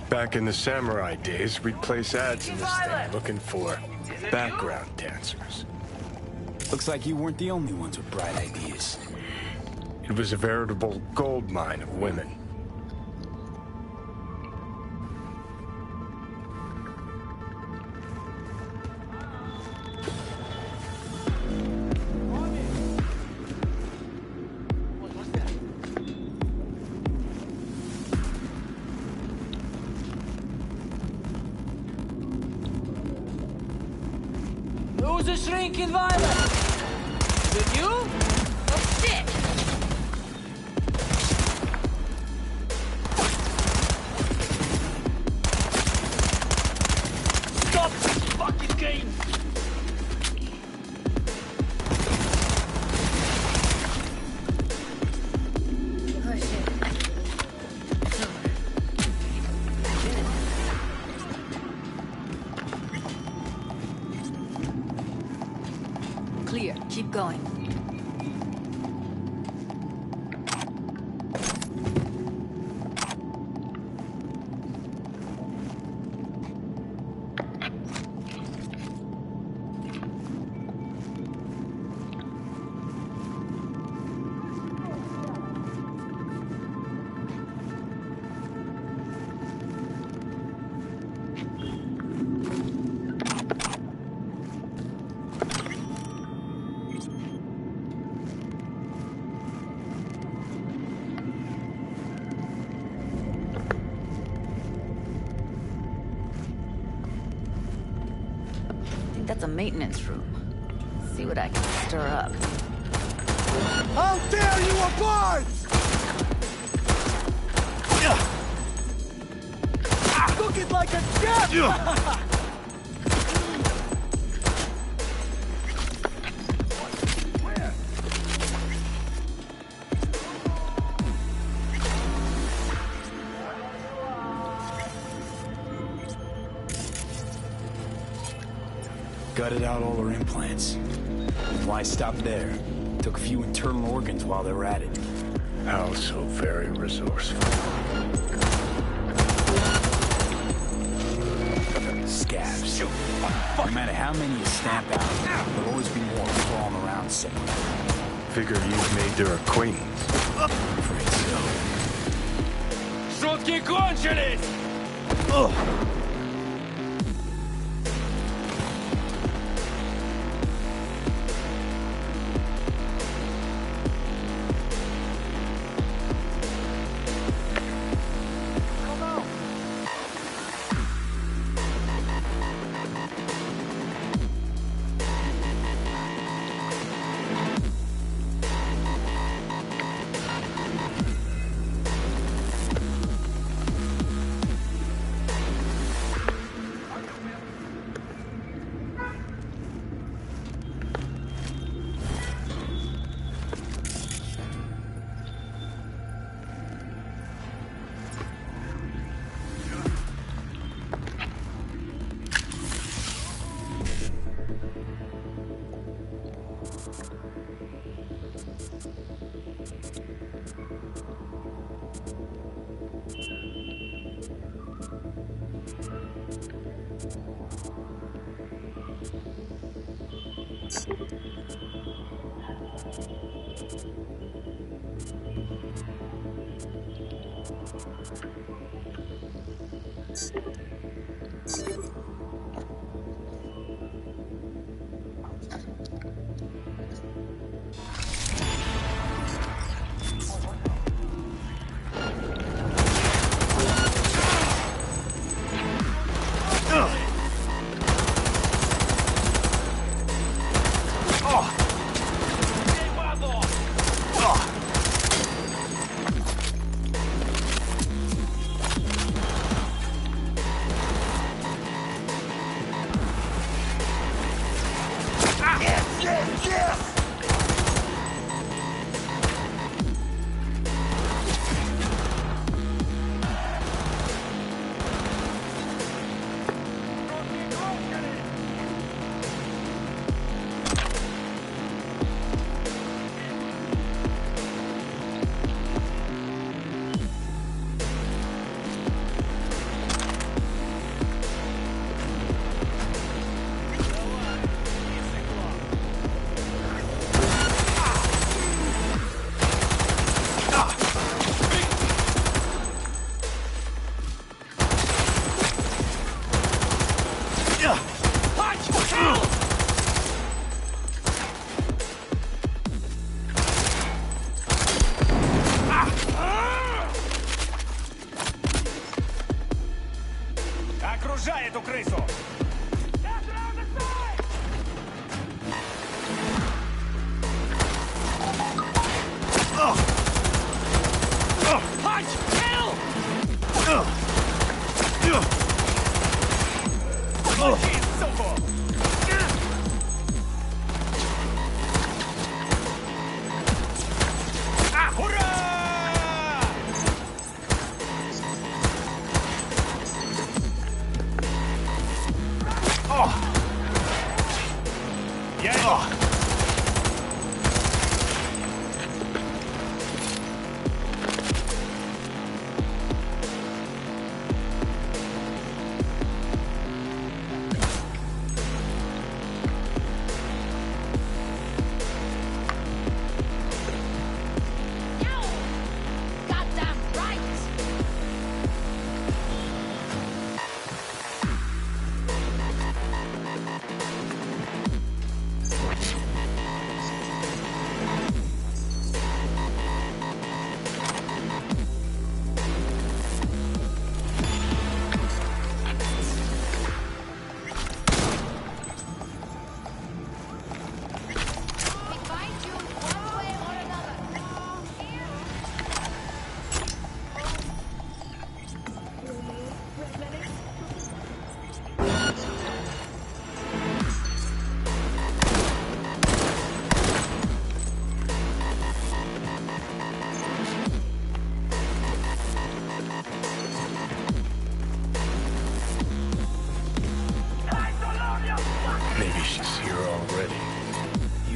Back in the samurai days, we'd place ads in this thing looking for background dancers. Looks like you weren't the only ones with bright ideas. It was a veritable gold mine of women. Who's a shrinking violet? Is it you? Oh shit! Stop this fucking game! Clear. Keep going. That's a maintenance room. See what I can stir up. How dare you abort! Looking like a gem! Gutted out all her implants. Why stop there? Took a few internal organs while they were at it. How so very resourceful. Scabs. No matter how many you stamp out, there'll always be more crawling around somewhere. Figure you've made their acquaintance. Afraid so. Шутки кончились!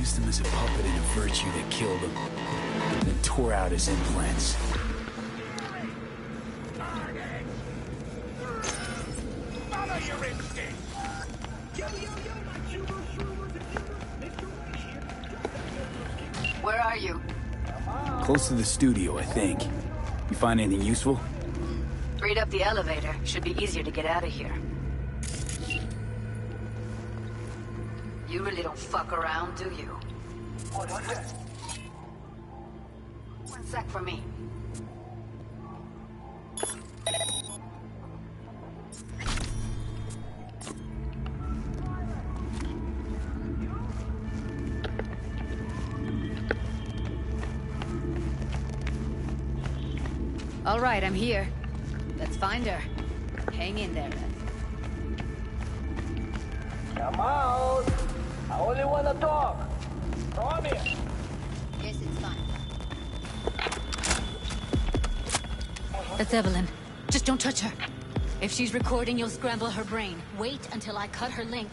Used him as a puppet in a virtue that killed him, then tore out his implants. Follow your instinct! Where are you? Close to the studio, I think. You find anything useful? Read up the elevator. Should be easier to get out of here. You really don't fuck around, do you? One sec for me. All right, I'm here. Let's find her. Hang in there, Red. Come out! I only want to talk. Come here. Yes, it's fine. That's Evelyn. Just don't touch her. If she's recording, you'll scramble her brain. Wait until I cut her link.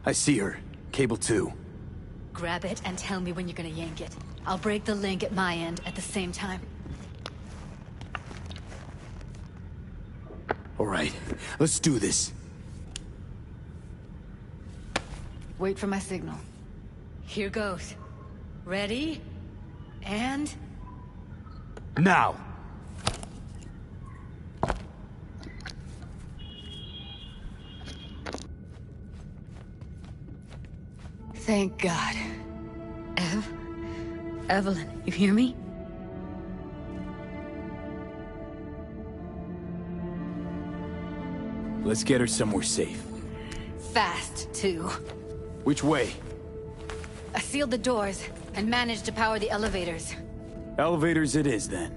I see her. Cable 2. Grab it and tell me when you're gonna yank it. I'll break the link at my end at the same time. All right, let's do this. Wait for my signal. Here goes. Ready? And... now! Thank God. Evelyn, you hear me? Let's get her somewhere safe. Fast, too. Which way? I sealed the doors and managed to power the elevators. Elevators it is, then.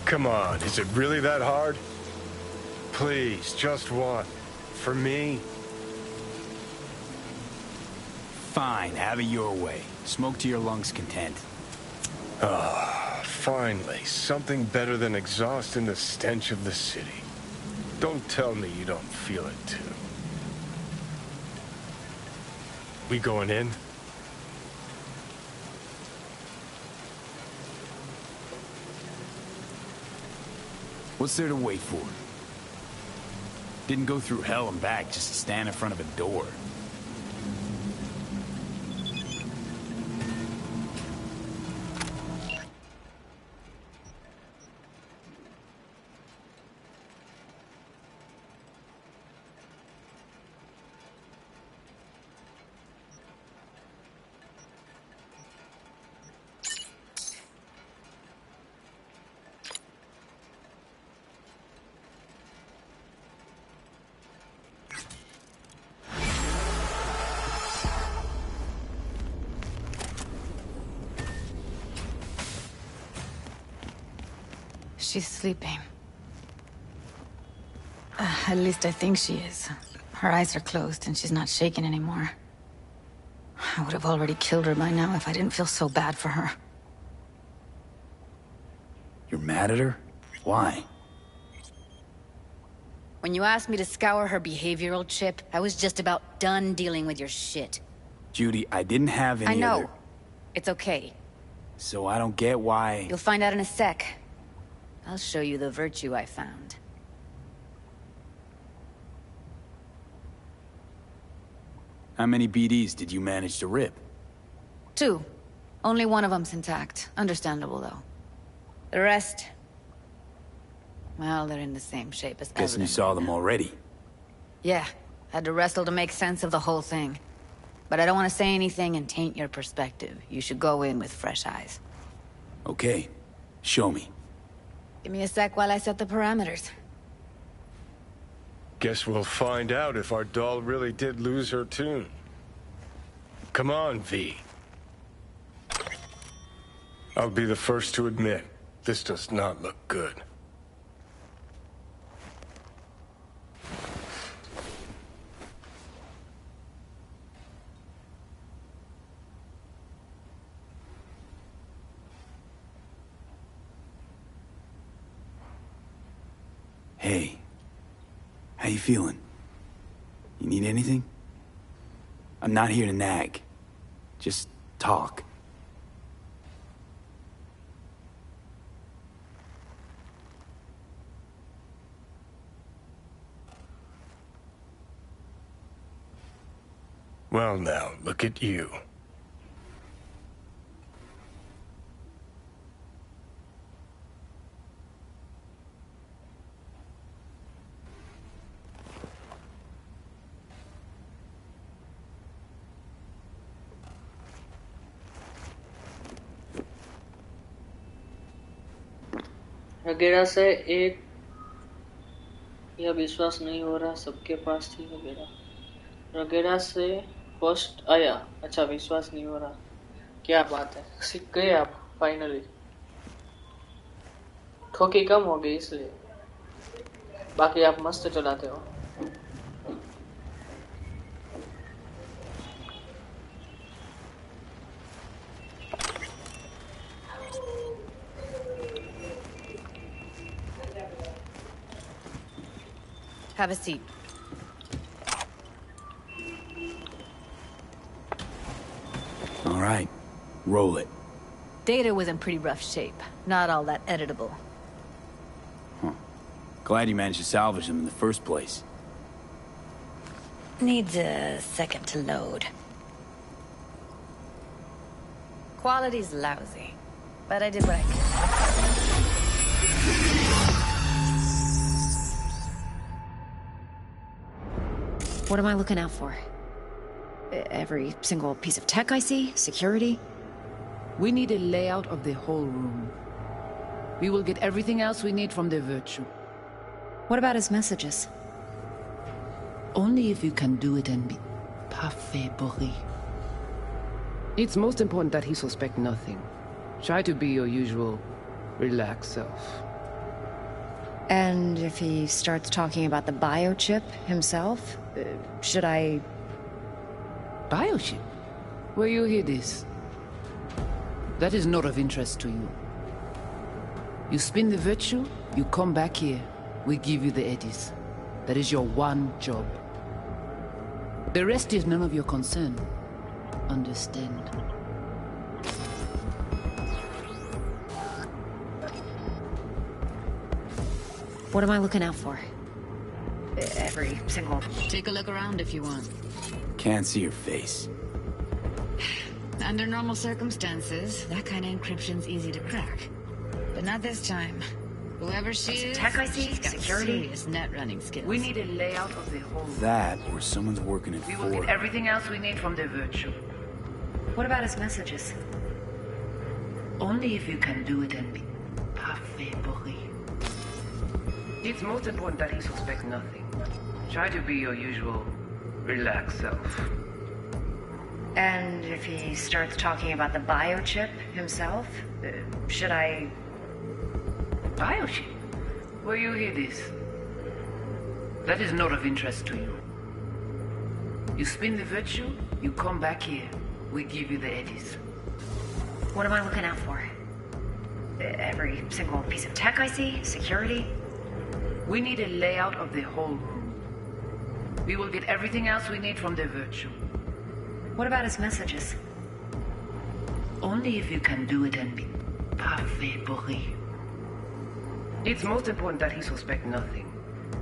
Come on, is it really that hard? Please, just one. For me? Fine, have it your way. Smoke to your lungs' content. Ah, finally, something better than exhaust in the stench of the city. Don't tell me you don't feel it, too. We going in? What's there to wait for? Didn't go through hell and back just to stand in front of a door. She's sleeping. At least I think she is. Her eyes are closed and she's not shaking anymore. I would have already killed her by now if I didn't feel so bad for her. You're mad at her? Why? When you asked me to scour her behavioral chip, I was just about done dealing with your shit. Judy, I didn't have any I know. other... It's okay. So I don't get why... You'll find out in a sec. I'll show you the virtue I found. How many BDs did you manage to rip? 2. Only one of them's intact. Understandable, though. The rest... well, they're in the same shape as Guessing you evidence. saw them already. Yeah. Had to wrestle to make sense of the whole thing. But I don't want to say anything and taint your perspective. You should go in with fresh eyes. Okay. Show me. Give me a sec while I set the parameters. Guess we'll find out if our doll really did lose her tune. Come on, V. I'll be the first to admit, this does not look good. Hey. How you feeling? You need anything? I'm not here to nag. Just talk. Well now, look at you. वगैरह से एक यह विश्वास नहीं हो रहा सबके पास थी वगैरह से फर्स्ट आया अच्छा विश्वास नहीं हो रहा क्या बात है सीख गए आप फाइनली ठोकी कम हो गई इसलिए बाकी आप मस्त चलाते हो Have a seat. All right. Roll it. Data was in pretty rough shape. Not all that editable. Huh. Glad you managed to salvage them in the first place. Needs a second to load. Quality's lousy, but I did what I could. What am I looking out for? Every single piece of tech I see? Security? We need a layout of the whole room. We will get everything else we need from the virtue. What about his messages? Only if you can do it and be parfait bourré. It's most important that he suspect nothing. Try to be your usual, relaxed self. And if he starts talking about the biochip himself, should I... Biochip? Where you hear this? That is not of interest to you. You spin the virtue, you come back here, we give you the eddies. That is your one job. The rest is none of your concern. Understand? What am I looking out for? Every single... Take a look around if you want. Can't see your face. Under normal circumstances, that kind of encryption's easy to crack. But not this time. Whoever she is, tech I see, she's got security, serious net running skills. We need a layout of the whole... That, or someone's working it We for will get her. everything else we need from the virtue. What about his messages? Only if you can do it and be parfait bourré. It's most important that he suspect nothing. Try to be your usual, relaxed self. And if he starts talking about the biochip himself, should I... Biochip? Where you hear this? That is not of interest to you. You spin the virtue, you come back here, we give you the eddies. What am I looking out for? Every single piece of tech I see? Security? We need a layout of the whole room. We will get everything else we need from the virtue. What about his messages? Only if you can do it and be parfait bourré. It's most important that he suspect nothing.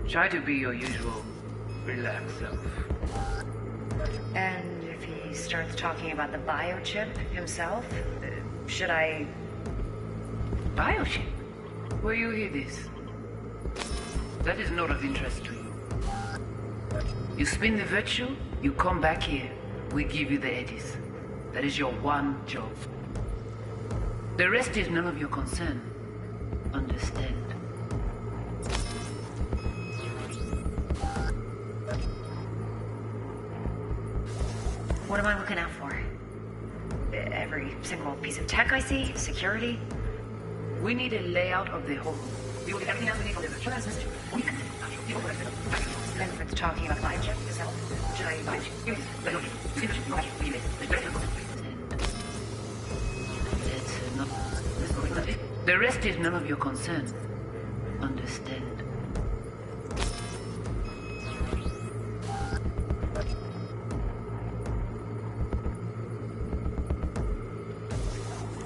Try to be your usual, relaxed self. And if he starts talking about the biochip himself, should I... Biochip? Where you hear this? That is not of interest to you. You spin the virtue, you come back here, we give you the eddies. That is your one job. The rest is none of your concern. Understand? What am I looking out for? Every single piece of tech I see? Security? We need a layout of the whole room. We will get everything else we need from the transmission. Then it's talking about the check yourself. Should I buy it? The rest is none of your concern. Understand?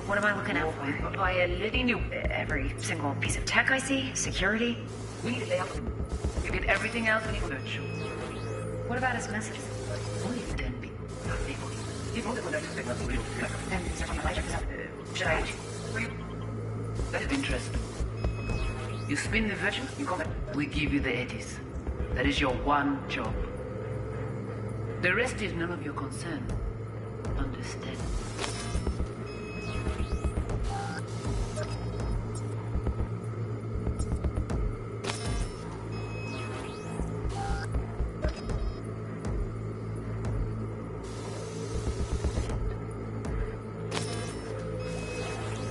What am I looking out for? By a living new. Every single piece of tech I see? Security? We need to lay out. You get everything else we need virtual. What about his messages? Only if it can be. Should I? That is interesting. You spin the virtue, you come back. We give you the eddies. That is your one job. The rest is none of your concern. Understand?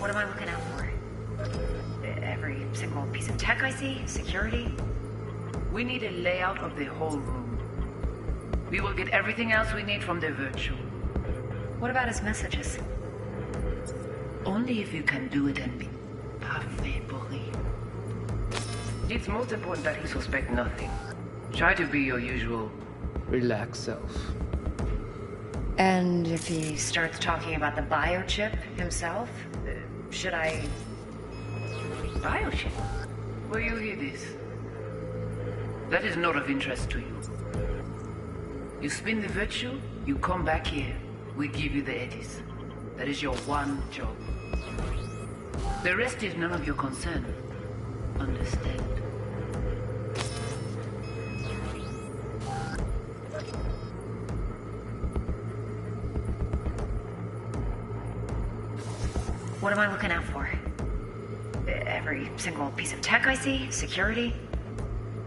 What am I looking out for? Every single piece of tech I see? Security? We need a layout of the whole room. We will get everything else we need from the virtual. What about his messages? Only if you can do it and be parfait pourri. It's most important that he suspect nothing. Try to be your usual relaxed self. And if he starts talking about the biochip himself, should I? Biochip? Where you hear this? That is not of interest to you. You spin the virtue, you come back here. We give you the eddies. That is your one job. The rest is none of your concern. Understand? What am I looking out for? Every single piece of tech I see? Security?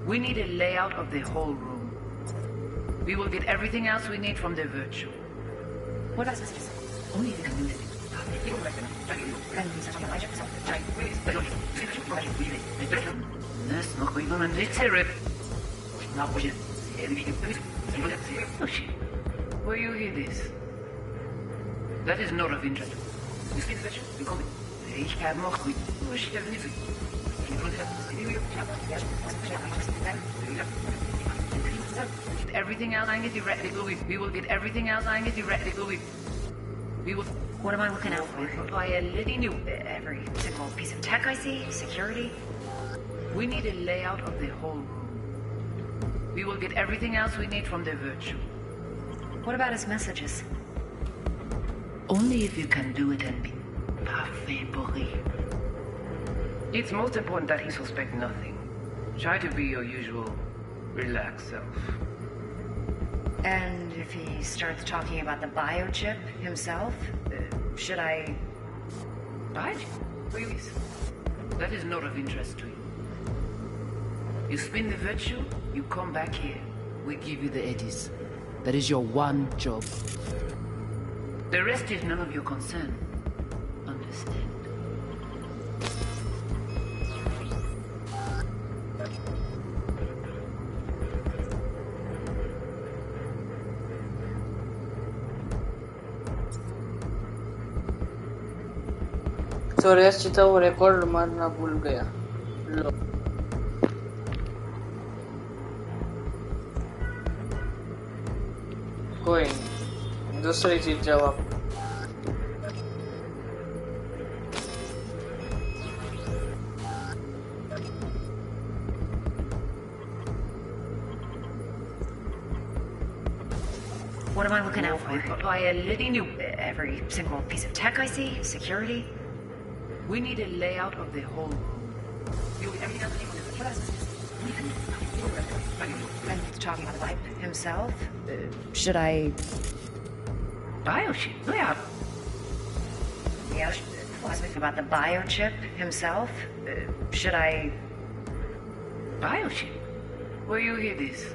We need a layout of the whole room. We will get everything else we need from the virtual. What else is this? Only if you can do it. That's not even a literate. Where you hear this? That is not of interest. Ich habe noch gut. Everything else I get directly. We will get everything else I get directly. We will. What am I looking out for? By a little new. Every single piece of tech I see? Security? We need a layout of the whole room. We will get everything else we need from the virtual. What about his messages? Only if you can do it and be parfait pourri. It's most important that he suspect nothing. Try to be your usual relaxed self. And if he starts talking about the biochip himself, should I? Biochip? Please. That is not of interest to you. You spin the virtue, you come back here. We give you the eddies. That is your one job. The rest is none of your concern. Understand? तो rest था वो record मारना भूल गया लो कोई नहीं दूसरी चीज जवाब What am I looking out for? By a little new. Every single piece of tech I see? Security? We need a layout of the whole room. And talking about the pipe himself? Should I? Biochip? Yeah. Yeah, about the biochip himself? Should I? Biochip? Where you hear this?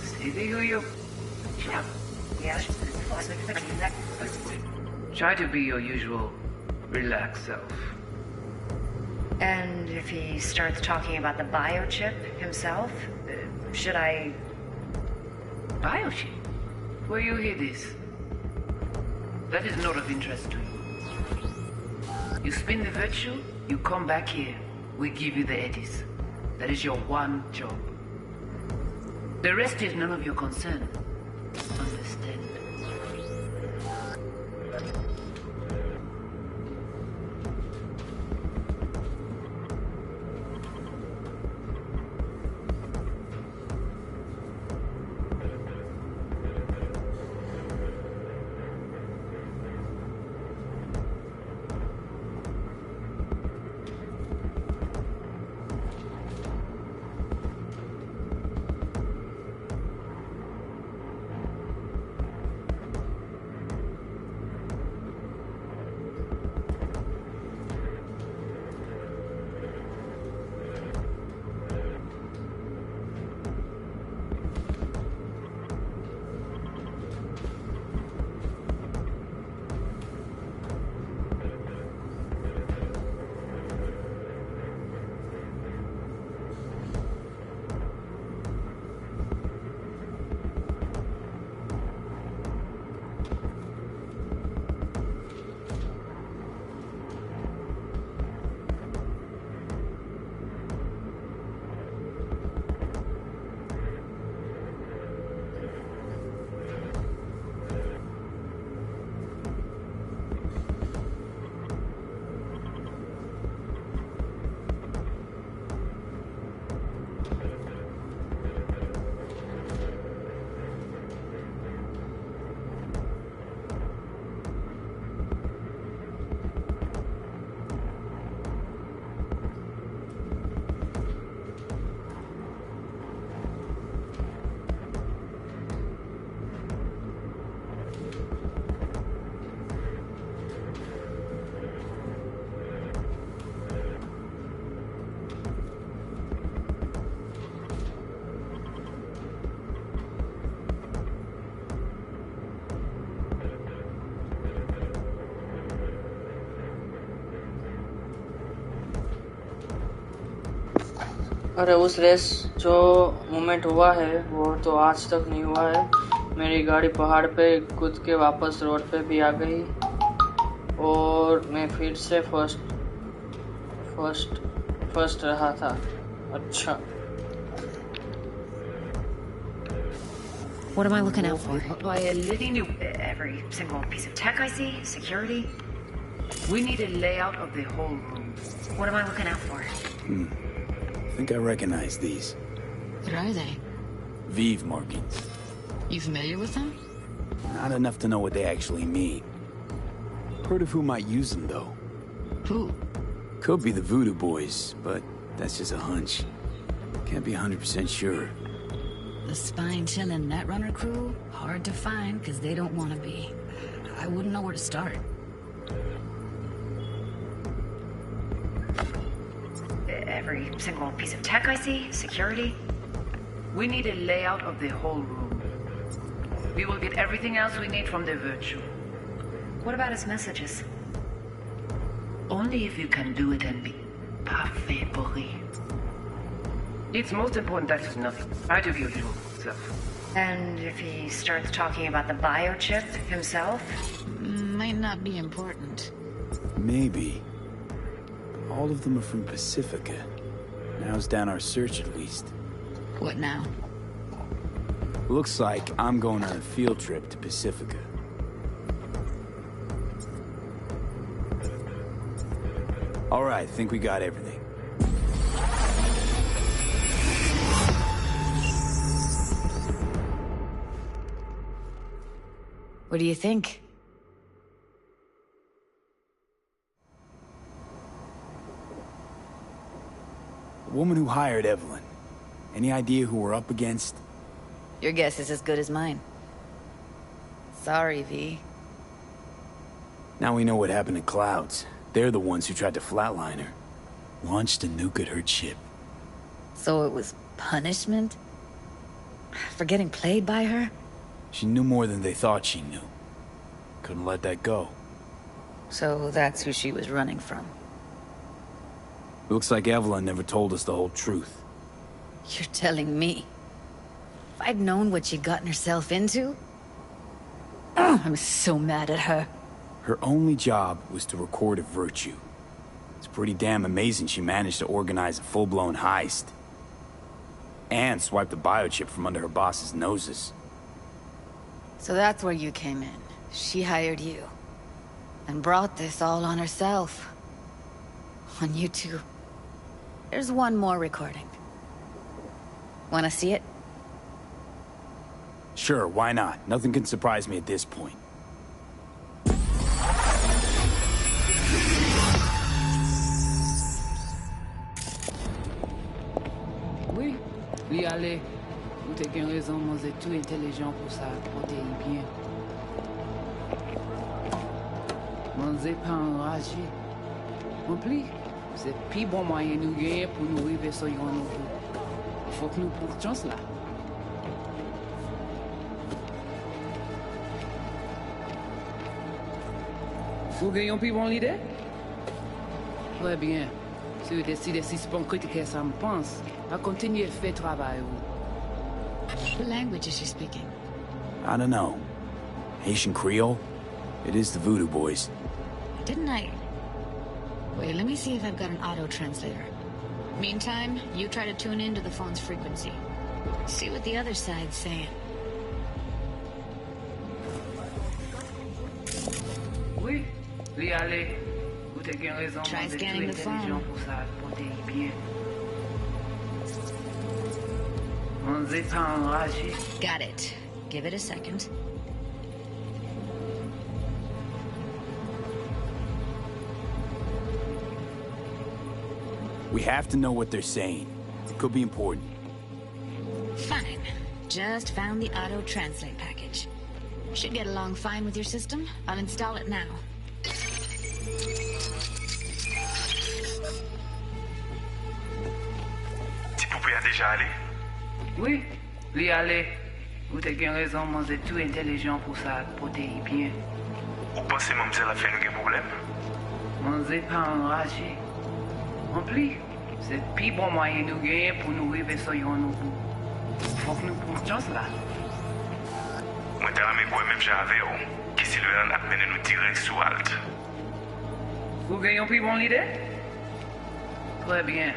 See who you? Try to be your usual relaxed self. And if he starts talking about the biochip himself, should I... Biochip? Where you hear this? That is not of interest to you. You spin the virtue, you come back here. We give you the eddies. That is your one job. The rest is none of your concern. Understand? अरे उस race जो moment हुआ है वो तो आज तक नहीं हुआ है। मेरी गाड़ी पहाड़ पे कूद के वापस रोड पे भी आ गई और मैं फिर से फर्स्ट रहा था। अच्छा, What am I looking out for? By living every single piece of tech I see, security. We need a layout of the whole room. What am I looking out for? I think I recognize these. What are they? Vive markings. You familiar with them? Not enough to know what they actually mean. Heard of who might use them, though. Who? Could be the Voodoo Boys, but that's just a hunch. Can't be 100% sure. The spine-chilling Netrunner crew? Hard to find, because they don't want to be. I wouldn't know where to start. Every single piece of tech I see, security. We need a layout of the whole room. We will get everything else we need from the virtue. What about his messages? Only if you can do it and be parfait pourri. It's most important that is nothing. Out of your usual self. And if he starts talking about the biochip himself? Might not be important. Maybe. All of them are from Pacifica. Narrows down our search at least. What now? Looks like I'm going on a field trip to Pacifica. All right, think we got everything. What do you think? The woman who hired Evelyn. Any idea who we're up against? Your guess is as good as mine. Sorry, V. Now we know what happened to Clouds. They're the ones who tried to flatline her. Launched a nuke at her ship. So it was punishment? For getting played by her? She knew more than they thought she knew. Couldn't let that go. So that's who she was running from. Looks like Evelyn never told us the whole truth. You're telling me? If I'd known what she'd gotten herself into... I'm so mad at her. Her only job was to record a virtue. It's pretty damn amazing she managed to organize a full-blown heist. And swipe the biochip from under her boss's noses. So that's where you came in. She hired you. And brought this all on herself. On you two. There's one more recording. Wanna see it? Sure, why not? Nothing can surprise me at this point. Oui, oui, allez. Vous t'es bien raison, moi c'est tout intelligent pour ça, porter bien. Moi c'est pas enragé. En plus, c'est le plus bon moyen nous gagner pour nous arriver sur un nouveau. Faut que nous prenions chance là. Vous gagnez un plus bon idée? Très bien. Si vous décidez si c'est bon critiquer ça me pense, à continuer à faire travail. What language is she speaking? I don't know. Haitian Creole? It is the Voodoo Boys. Didn't I... Wait, let me see if I've got an auto-translator. Meantime, you try to tune into the phone's frequency. See what the other side's saying. Oui, oui, allez. Vous t'es bien raison. Try scanning the phone. Pour ça, porter bien. On n'est pas enragé. Got it. Give it a second. We have to know what they're saying. It could be important. Fine. Just found the auto-translate package. Should get along fine with your system. I'll install it now. Petit poupée a déjà allé? Oui, lui allez. Vous t'es bien raison, moi c'est tout intelligent pour ça, porter bien. Vous pensez mademoiselle a fait nous un problème? On n'est pas enragé. En plus, c'est le plus bon moyen de nous gagner pour nous arriver sur un nouveau. Faut que nous prenions chance là. Moi, t'as ramé pour même j'avais, qui si le a peine nous tirer sous halte. Vous gagnez un plus bon idée? Très bien.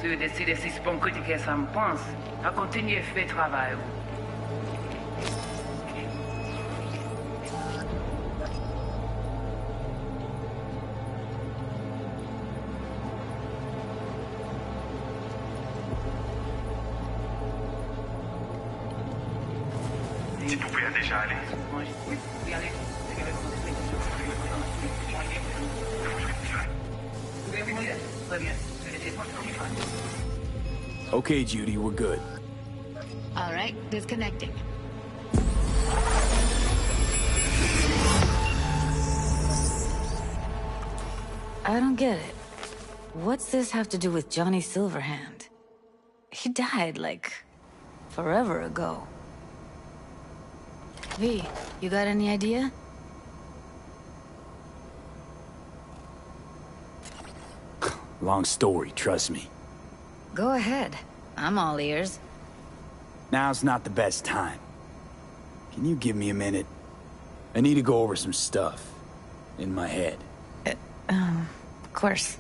Si vous décidez si c'est bon critiquer ça me pense, à continuer à faire travail. Petit poupée a déjà allé? Oui, oui, allez. Très bien. Okay, Judy, we're good. All right, disconnecting. I don't get it. What's this have to do with Johnny Silverhand? He died, like, forever ago. V, you got any idea? Long story, trust me. Go ahead. I'm all ears. Now's not the best time. Can you give me a minute? I need to go over some stuff. In my head. Of course.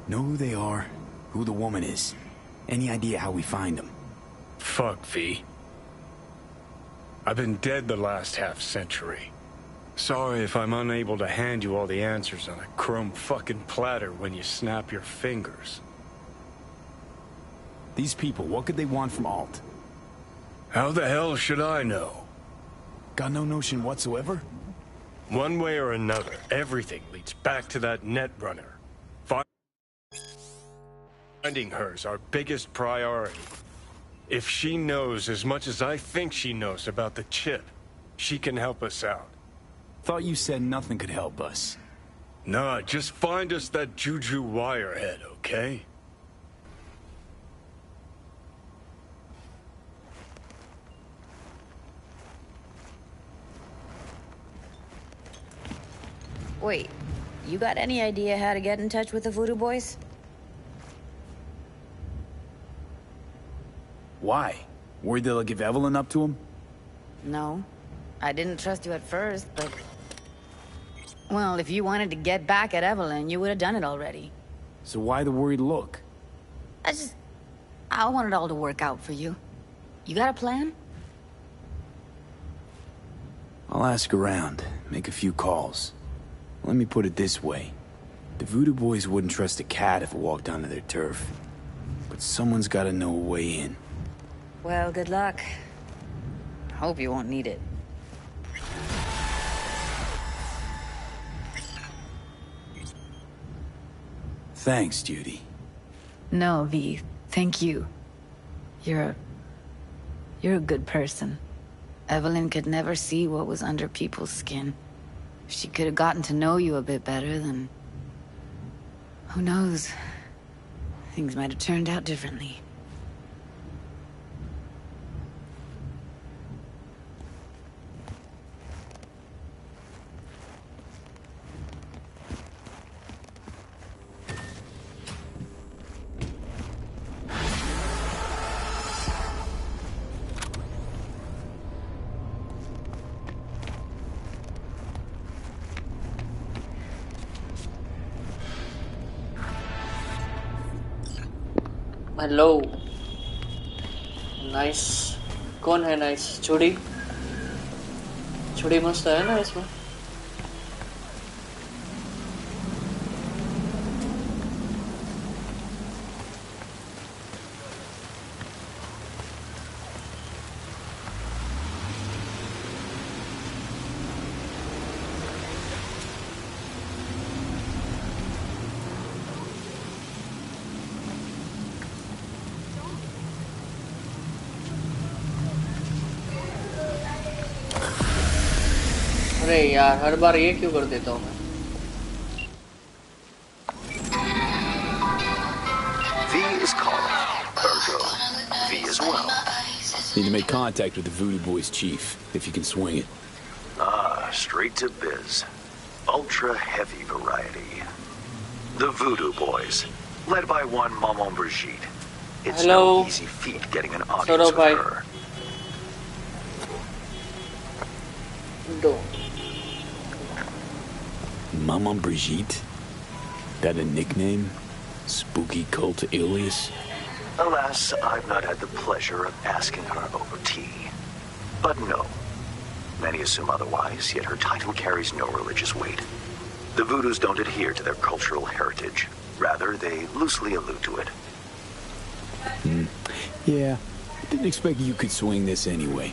Know who they are, who the woman is. Any idea how we find them? Fuck, V. I've been dead the last half-century. Sorry if I'm unable to hand you all the answers on a chrome fucking platter when you snap your fingers. These people, what could they want from Alt? How the hell should I know? Got no notion whatsoever? One way or another, everything leads back to that Netrunner. Finding her's our biggest priority. If she knows as much as I think she knows about the chip, she can help us out. Thought you said nothing could help us. Nah, just find us that Juju wirehead, okay? Wait, you got any idea how to get in touch with the Voodoo Boys? Why? Worried they'll give Evelyn up to him? No. I didn't trust you at first, but... Well, if you wanted to get back at Evelyn, you would have done it already. So why the worried look? I want it all to work out for you. You got a plan? I'll ask around, make a few calls. Let me put it this way. The Voodoo Boys wouldn't trust a cat if it walked onto their turf. But someone's gotta know a way in. Well, good luck. Hope you won't need it. Thanks, Judy. No, V. Thank you. You're a good person. Evelyn could never see what was under people's skin. If she could have gotten to know you a bit better, then... who knows? Things might have turned out differently. Hello nice कौन है nice छुड़ी छुड़ी मस्त है ना इसमें अरे यार हर बार ये क्यों कर देता हूँ मैं V is calling. Ergo, V as well. Need to make contact with the Voodoo Boys chief, if you can swing it. Ah, straight to biz. Ultra heavy variety. The Voodoo Boys, led by one Maman Brigitte. It's no easy feat getting an audience with her. Maman Brigitte? That a nickname? Spooky cult alias? Alas, I've not had the pleasure of asking her over tea. But no. Many assume otherwise, yet her title carries no religious weight. The Voodoos don't adhere to their cultural heritage. Rather, they loosely allude to it. Yeah, didn't expect you could swing this anyway.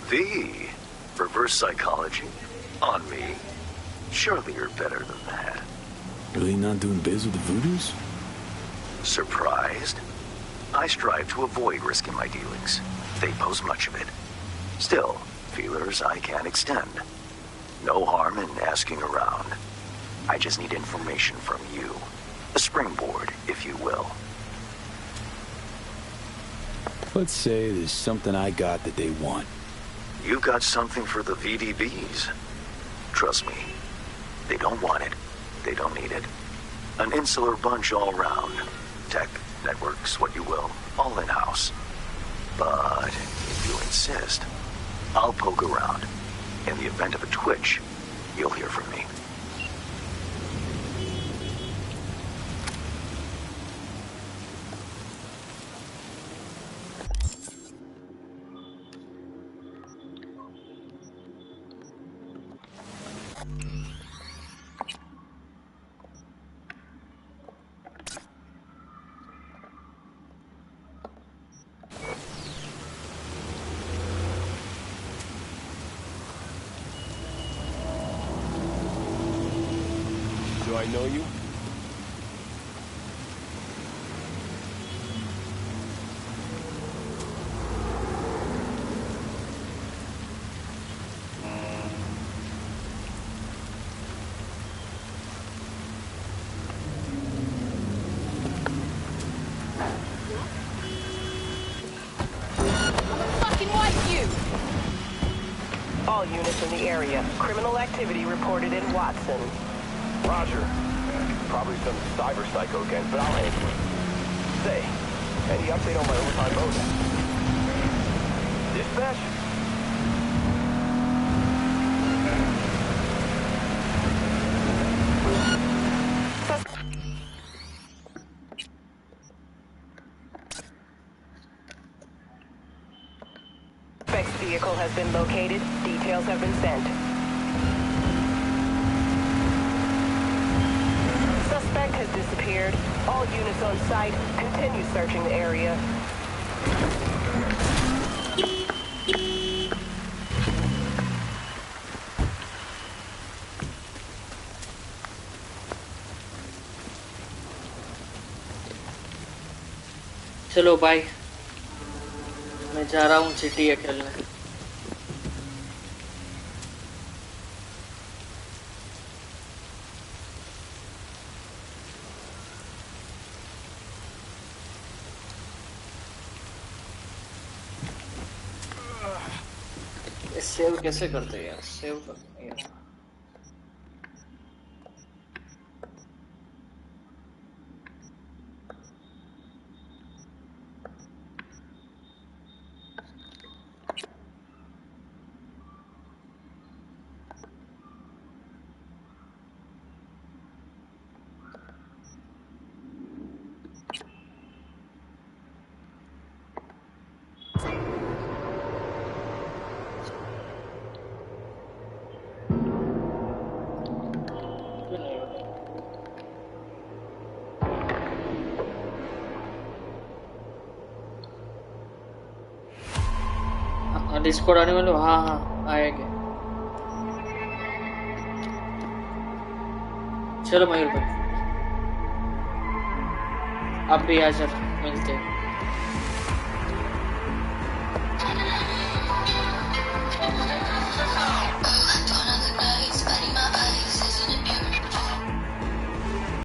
V? Reverse psychology? On me? Surely you're better than that. Really not doing biz with the Voodoos? Surprised? I strive to avoid risking my dealings. They pose much of it. Still, feelers I can extend. No harm in asking around. I just need information from you. A springboard, if you will. Let's say there's something I got that they want. You got something for the VDBs. Trust me, they don't want it. They don't need it. An insular bunch all round. Tech, networks, what you will, all in-house. But if you insist, I'll poke around. In the event of a twitch, you'll hear from me. Do I know you? all units in the area. Criminal activity reported in Watson. Roger. Probably some cyber psycho again, but I'll handle it. Say, any update on my overtime bonus? Dispatch? Suspect's vehicle has been located. Details have been sent. Suspect has disappeared. All units on site continue searching the area. चलो भाई मैं जा रहा हूँ GTA खेलने। Save कैसे करते हैं यार? सेव करते हैं यार। डिस्कॉर्ड आने वाले? हाँ हाँ आएंगे। चलो मयूर भाई अब भी हाजिर मिलते हैं।